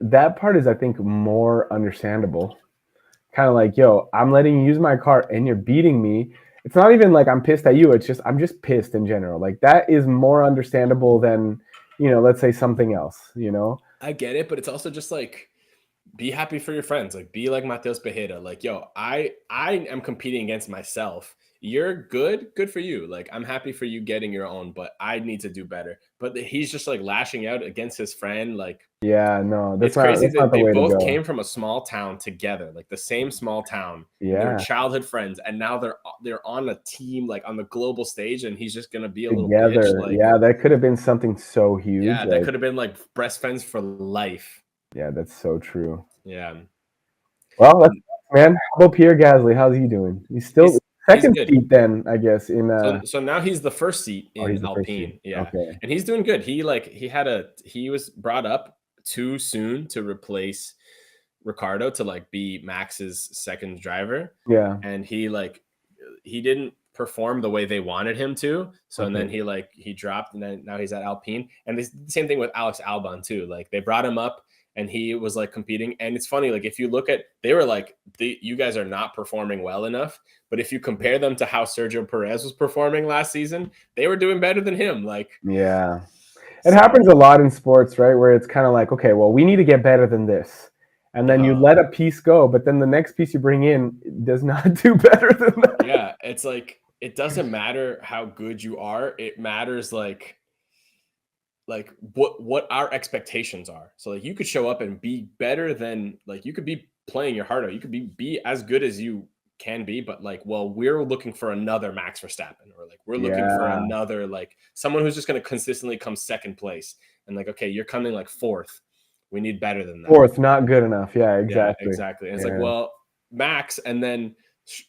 that part is, I think, more understandable. Kind of like, yo, I'm letting you use my car and you're beating me. It's not even like I'm pissed at you. It's just I'm just pissed in general. Like that is more understandable than, let's say something else. I get it, but it's also just like be happy for your friends. Like be like Mateus Bejeda. Like, yo, I am competing against myself. You're good for you. Like I'm happy for you getting your own, but I need to do better. But he's just like lashing out against his friend. Like Yeah, no, it's that's not crazy that's that not the they way to both go. came from a small town together, like the same small town, and they were Yeah, childhood friends, and now they're on a team, like on the global stage, and he's just gonna be a little bitch. together. Like, Yeah, that could have been something so huge. yeah, that Like, could have been like best friends for life. yeah, that's so true. Yeah. Well, that's And man. How about Pierre Gasly? How's he doing? He's still he's second good. seat then, I guess. In So now he's the first seat oh, in he's the first seat. Alpine. Yeah. Okay. And he's doing good. He was brought up too soon to replace Ricardo to like be Max's second driver. Yeah. And he didn't perform the way they wanted him to. So and then Okay. he dropped, and then now he's at Alpine. And the same thing with Alex Albon too. Like they brought him up and he was like competing. And it's funny, like if you look at, they were like, you guys are not performing well enough. But if you compare them to how Sergio Perez was performing last season, they were doing better than him. Like, Yeah. It so happens a lot in sports, right? Where it's kind of like, okay, well, we need to get better than this. And then you uh let a piece go, but then the next piece you bring in does not do better than that. yeah, it's like it doesn't matter how good you are. It matters like what our expectations are. So like you could show up and be better than, like you could be playing your heart out. You could be as good as you can be, but like, well, we're looking for another Max Verstappen, or like we're looking for Yeah. another, like someone who's just going to consistently come second place. And like, okay, you're coming like fourth. We need better than that. Fourth, not good enough. Yeah, Yeah, exactly. exactly. And it's like, Yeah. well, Max, and then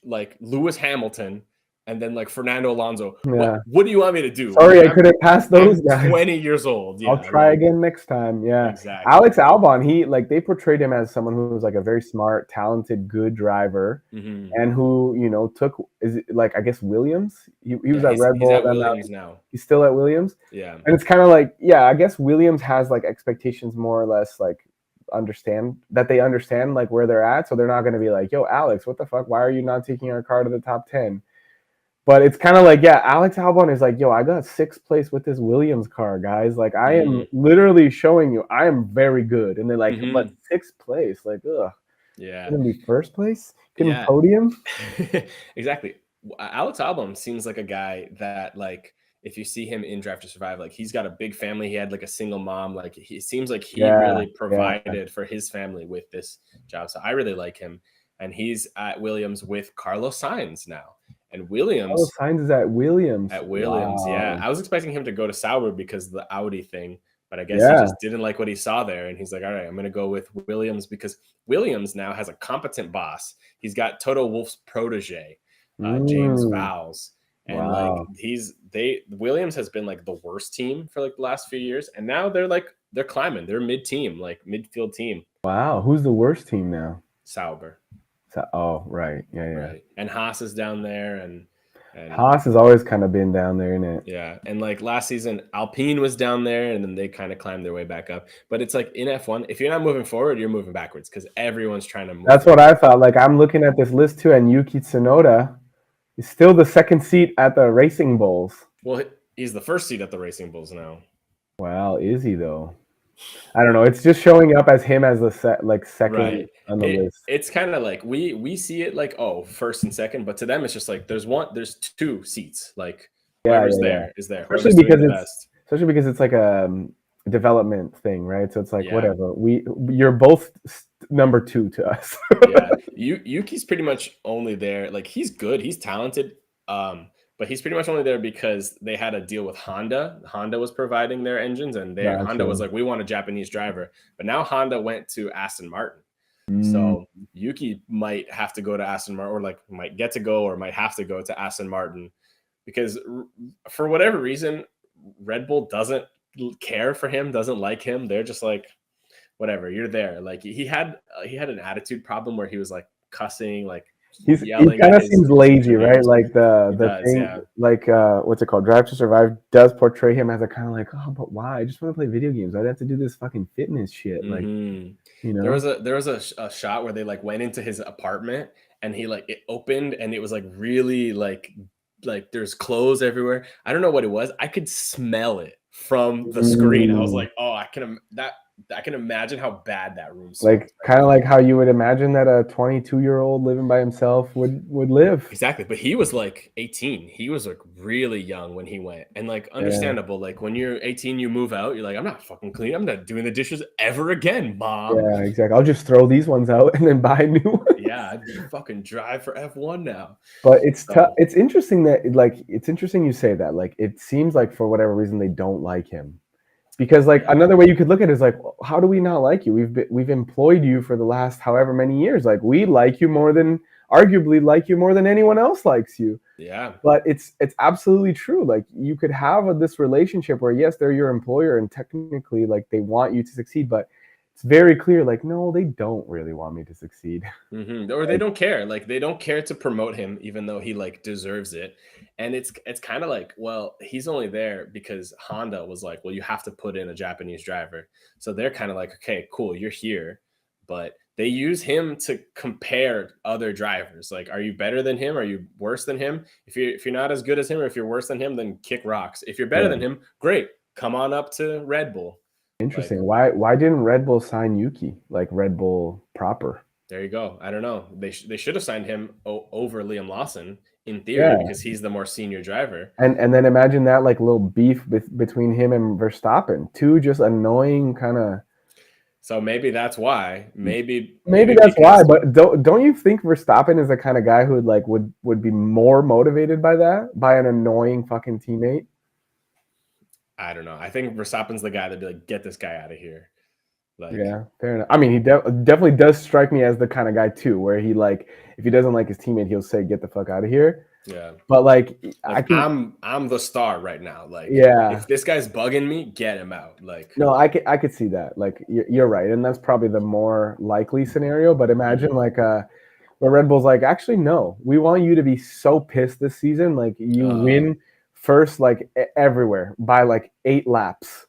like Lewis Hamilton, and then like Fernando Alonso. Yeah. What do you want me to do? Sorry, Like I couldn't pass those I'm guys. 20 years old. I'll Yeah, try like again next time. Yeah. exactly. Alex Albon, he like they portrayed him as someone who was like a very smart, talented, good driver, Hmm. and who, took is it like I guess Williams? He was Yeah, at Red he's Bull, at then now Williams now. he's still at Williams. Yeah. And it's kind of like, yeah, I guess Williams has like expectations more or less like they understand like where they're at. So they're not going to be like, yo, Alex, what the fuck? Why are you not taking our car to the top 10? But it's kind of like, yeah, Alex Albon is like, yo, I got sixth place with this Williams car, guys. Like, I am Hmm. literally showing you I am very good. And they're like, but Hmm. sixth place, like, ugh, Yeah. couldn't be first place? Couldn't Yeah. podium? Exactly. Alex Albon seems like a guy that like if you see him in Drive to Survive, like he's got a big family. He had like a single mom. Like he seems like he Yeah, really yeah. provided for his family with this job. So I really like him. And he's at Williams with Carlos Sainz now. And Carlos Sainz is at Williams. at Williams, yeah. Wow. I was expecting him to go to Sauber because of the Audi thing, but I guess he Yeah. just didn't like what he saw there. And he's like, all right, I'm going to go with Williams because Williams now has a competent boss. He's got Toto Wolff's protege, James Mm, Vowles. And like wow. Williams has been like the worst team for like the last few years. And now they're climbing. They're mid team, like midfield team. Wow. Who's the worst team now? Sauber, Oh, right. Yeah, yeah. right? And Haas is down there. And And Haas has always kind of been down there, isn't it? yeah, and like last season, Alpine was down there, and then they kind of climbed their way back up. But it's like in F1, if you're not moving forward, you're moving backwards because everyone's trying to move That's what forward. I thought. Like I'm looking at this list too, and Yuki Tsunoda is still the second seat at the Racing Bulls. Well, he's the first seat at the Racing Bulls now. Well, is he though? I don't know. It's just showing up as him as the second Right. on the list. It's kind of like we see it like, oh, first and second, but to them it's just like there's two seats. Like whoever's there is there. Whoever's doing the best. Especially because it's like a development thing, right? So it's like Yeah. whatever. You're both number 2 to us. Yeah. Yuki's pretty much only there. Like he's good, he's talented. But he's pretty much only there because they had a deal with Honda. Honda was providing their engines, and Honda was like, we want a Japanese driver. But now Honda went to Aston Martin. So Yuki might have to go to Aston Martin, or like might get to go, or might have to go to Aston Martin, because for whatever reason, Red Bull doesn't care for him, doesn't like him. They're just like, whatever, you're there. Like he had an attitude problem where he was like cussing, like he kind of seems lazy, right? Like the thing, yeah. like what's it called? Drive to Survive does portray him as a kind of like, oh, but why? I just want to play video games. I'd have to do this fucking fitness shit. Like, you know, there was a shot where they like went into his apartment, and he like it opened, and it was like really like there's clothes everywhere. I don't know what it was. I could smell it from the screen. I was like, oh, I can imagine how bad that room smells. Like kind of like how you would imagine that a 22-year-old living by himself would live. Exactly. But he was like 18. He was like really young when he went. And like understandable. Yeah. Like when you're 18, you move out, you're like, I'm not fucking clean. I'm not doing the dishes ever again, Mom. Yeah, exactly. I'll just throw these ones out and then buy new ones. Yeah, I'd fucking drive for F1 now. But it's it's interesting that it's interesting you say that. Like it seems like for whatever reason they don't like him. Because like another way you could look at it is like, how do we not like you? We've employed you for the last however many years. Like we like you arguably like you more than anyone else likes you. Yeah. But it's absolutely true. Like you could have this relationship where yes, they're your employer and technically like they want you to succeed, but it's very clear like no, they don't really want me to succeed. Or they don't care. Like they don't care to promote him, even though he like deserves it. And it's kind of like, well, he's only there because Honda was like, well, you have to put in a Japanese driver. So they're kind of like, okay, cool, you're here. But they use him to compare other drivers. Like, are you better than him? Are you worse than him? If you're not as good as him, or if you're worse than him, then kick rocks. If you're better than him, great. Come on up to Red Bull. Interesting. Like, why didn't Red Bull sign Yuki, like Red Bull proper? There you go. I don't know. They should have signed him over Liam Lawson in theory because he's the more senior driver. And then imagine that like little beef between him and Verstappen, two just annoying kind of. So maybe that's why. Maybe that's why. But don't you think Verstappen is the kind of guy who would be more motivated by an annoying fucking teammate? I don't know. I think Verstappen's the guy that'd be like, get this guy out of here. Like, yeah, fair enough. I mean, he definitely does strike me as the kind of guy too, where he like, if he doesn't like his teammate, he'll say, "Get the fuck out of here." Yeah. But like I'm the star right now. Like, if this guy's bugging me, get him out. Like, no, I could see that. Like, you're right, and that's probably the more likely scenario. But imagine like where Red Bull's like, actually, no, we want you to be so pissed this season, like you win first, like everywhere by like 8 laps.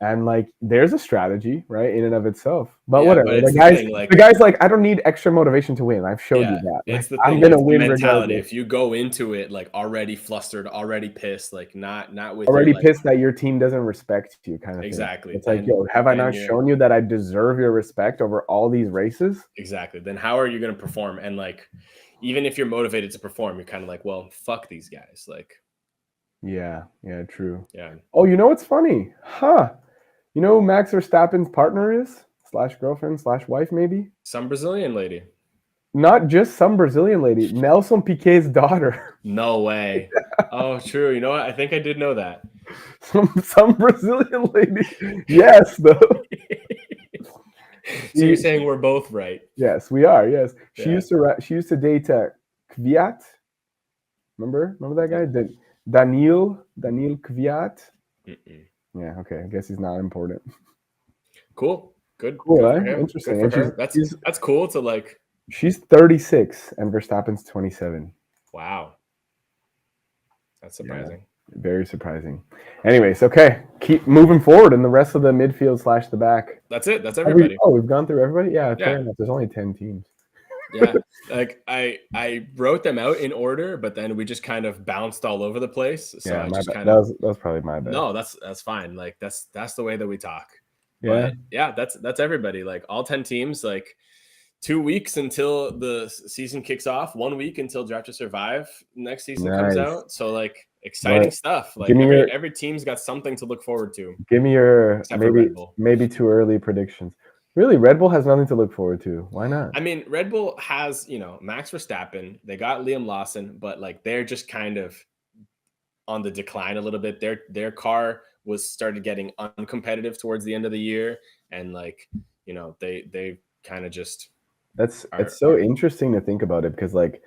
And like, there's a strategy, right, in and of itself. But whatever. The guy's like, I don't need extra motivation to win. I've showed you that. It's like, the thing. I'm gonna win mentality. Regardless. If you go into it like already flustered, already pissed, like not with already pissed that your team doesn't respect you, kind of exactly. Thing. It's like, yo, have I not shown you that I deserve your respect over all these races? Exactly. Then how are you going to perform? And like, even if you're motivated to perform, you're kind of like, well, fuck these guys. Like, yeah, true. Yeah. Oh, you know what's funny? Huh? You know who Max Verstappen's partner is? / girlfriend / wife, maybe? Some Brazilian lady. Not just some Brazilian lady. Nelson Piquet's daughter. No way. Oh, true. You know what? I think I did know that. Some Brazilian lady. Yes, though. So you're saying we're both right? Yes, we are. Yes. She used to date Kvyat. Remember that guy? Daniil Kvyat. Yeah, okay. I guess he's not important. Cool. Good. Cool, good eh? Interesting. Good for her. That's cool to like. She's 36 and Verstappen's 27. Wow. That's Yeah, surprising. very surprising. Anyways, okay, keep moving forward in the rest of the midfield / the back. That's it. That's everybody. We've gone through everybody. Yeah, fair Yeah. enough. There's only 10 teams. Yeah. Like I wrote them out in order, but then we just kind of bounced all over the place. So Yeah, I my just bad. kind of That was probably my bad. no, that's fine. Like that's the way that we talk. Yeah. But yeah, that's everybody. Like all 10 teams, like 2 weeks until the season kicks off, 1 week until Draft to Survive next season comes Nice. out. So like exciting But stuff. Like give me your every team's got something to look forward to, except for maybe Red Bull. too early predictions. Really, Red Bull has nothing to look forward to. Why not? I mean, Red Bull has, Max Verstappen, they got Liam Lawson, but like they're just kind of on the decline a little bit. Their car was started getting uncompetitive towards the end of the year, and like, they kind of just It's so interesting to think about it because like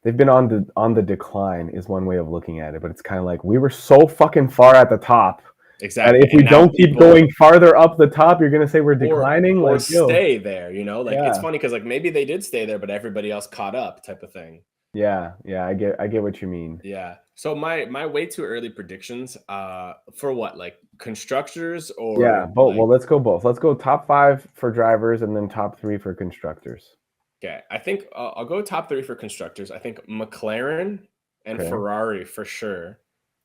they've been on the decline is one way of looking at it, but it's kind of like we were so fucking far at the top. And exactly. if we And now don't keep going farther up the top, you're gonna say we're declining. or Like, yo, stay there, like it's yeah, funny because like maybe they did stay there, but everybody else caught up type of thing. yeah. I get what you mean. Yeah. So my way too early predictions, for what, like constructors Yeah, or both. like, Well, let's go both. Let's go top 5 for drivers and then top 3 for constructors. okay, I think I'll go top 3 for constructors. I think McLaren and Okay. Ferrari for sure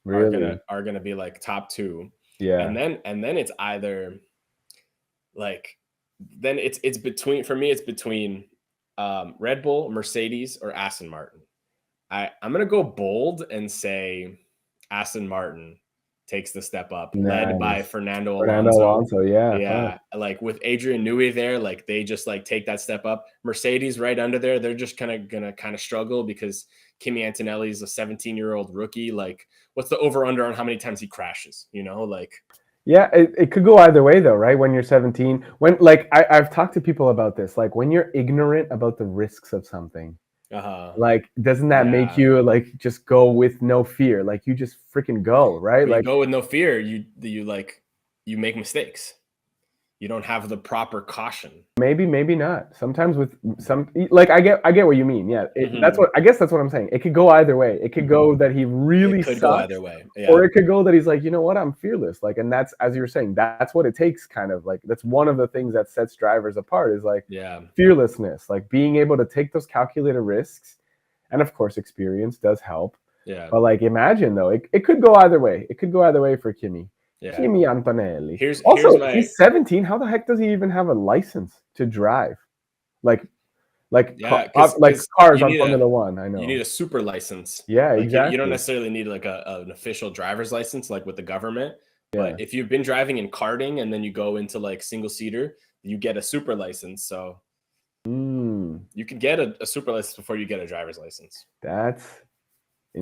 Really? are gonna be like top 2. Yeah. And then it's either like then it's between, for me it's between Red Bull, Mercedes, or Aston Martin. I'm gonna go bold and say Aston Martin takes the step up, led by Nice. Fernando Fernando Alonso. Alonso, yeah. Yeah, like with Adrian Newey there, like they just like take that step up. Mercedes right under there, they're just gonna struggle because Kimi Antonelli is a 17-year-old rookie. Like, what's the over under on how many times he crashes? Like, Yeah, it could go either way though, right? When you're 17, when like I've talked to people about this, like when you're ignorant about the risks of something, like doesn't that make yeah. you like just go with no fear? Like you just freaking go, right? But you Like go with no fear, you make mistakes. You don't have the proper caution. maybe not. Sometimes with some like I get what you mean. Yeah, that's Mhm. what I guess that's what I'm saying. It could go either way. It could go that he really It could go sucks, either way. or Yeah. it could go that he's like, you know what, I'm fearless. Like, and that's, as you're saying, that's what it takes. Kind of like that's one of the things that sets drivers apart is like Yeah. fearlessness, like being able to take those calculated risks, and of course, experience does help. Yeah. But like, imagine though, it could go either way. It could go either way for Kimi. Yeah. Kimi Antonelli. Here's He's 17. How the heck does he even have a license to drive? Like yeah, like cars you on need Formula One. I know. you need a super license. Yeah, Like exactly. you don't necessarily need like an official driver's license like with the government. Yeah. But if you've been driving in karting and then you go into like single seater, you get a super license. So you can get a super license before you get a driver's license. That's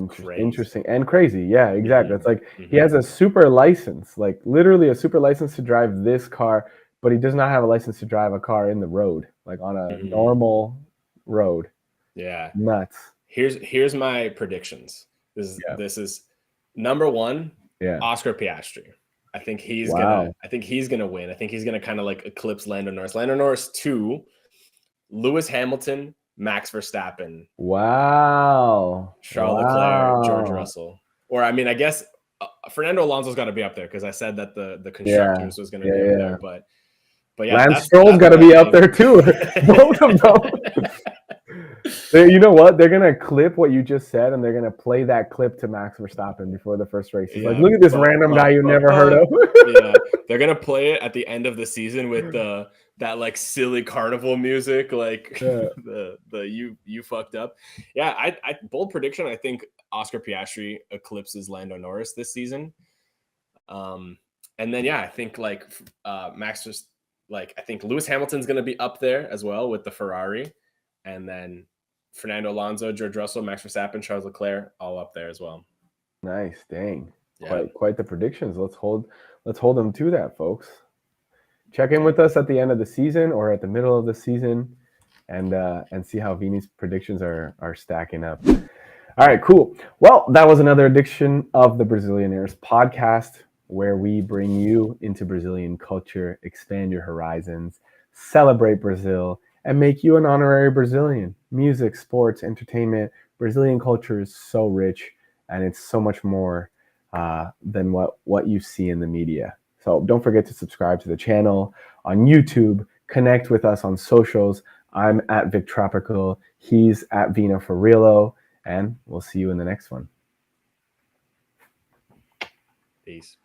Crazy. interesting and crazy. Yeah, exactly. It's like he Mhm. has a super license, like literally a super license to drive this car, but he does not have a license to drive a car in the road, like on a normal road. Yeah. Nuts. Here's my predictions. This is number 1, Yeah. Oscar Piastri. I think he's Wow. gonna win. I think he's gonna kind of like eclipse Lando Norris. Lando Norris 2, Lewis Hamilton, Max Verstappen, Wow. Charles Leclerc, George Russell. Or I mean, I guess Fernando Alonso's got to be up there because I said that the constructors was going to be up there. But yeah, Lance Stroll's got to be up there too. Both of them. You know what? They're gonna clip what you just said, and they're gonna play that clip to Max Verstappen before the first race. He's like, "Look at this random guy you never heard of." Yeah, they're gonna play it at the end of the season with that like silly carnival music, like the you fucked up. Yeah, I bold prediction. I think Oscar Piastri eclipses Lando Norris this season. And then I think like Max just like I think Lewis Hamilton's gonna be up there as well with the Ferrari, and then Fernando Alonso, George Russell, Max Verstappen, Charles Leclerc, all up there as well. Nice, dang, Yeah. quite the predictions. Let's hold them to that, folks. Check in with us at the end of the season or at the middle of the season, and see how Vini's predictions are stacking up. All right, cool. Well, that was another edition of the Brazilianaires podcast, where we bring you into Brazilian culture, expand your horizons, celebrate Brazil, and make you an honorary Brazilian. Music, sports, entertainment, Brazilian culture is so rich, and it's so much more than what you see in the media. So don't forget to subscribe to the channel on YouTube. Connect with us on socials. I'm at Vic Tropical. He's at Vino for Realo, and we'll see you in the next one. Peace.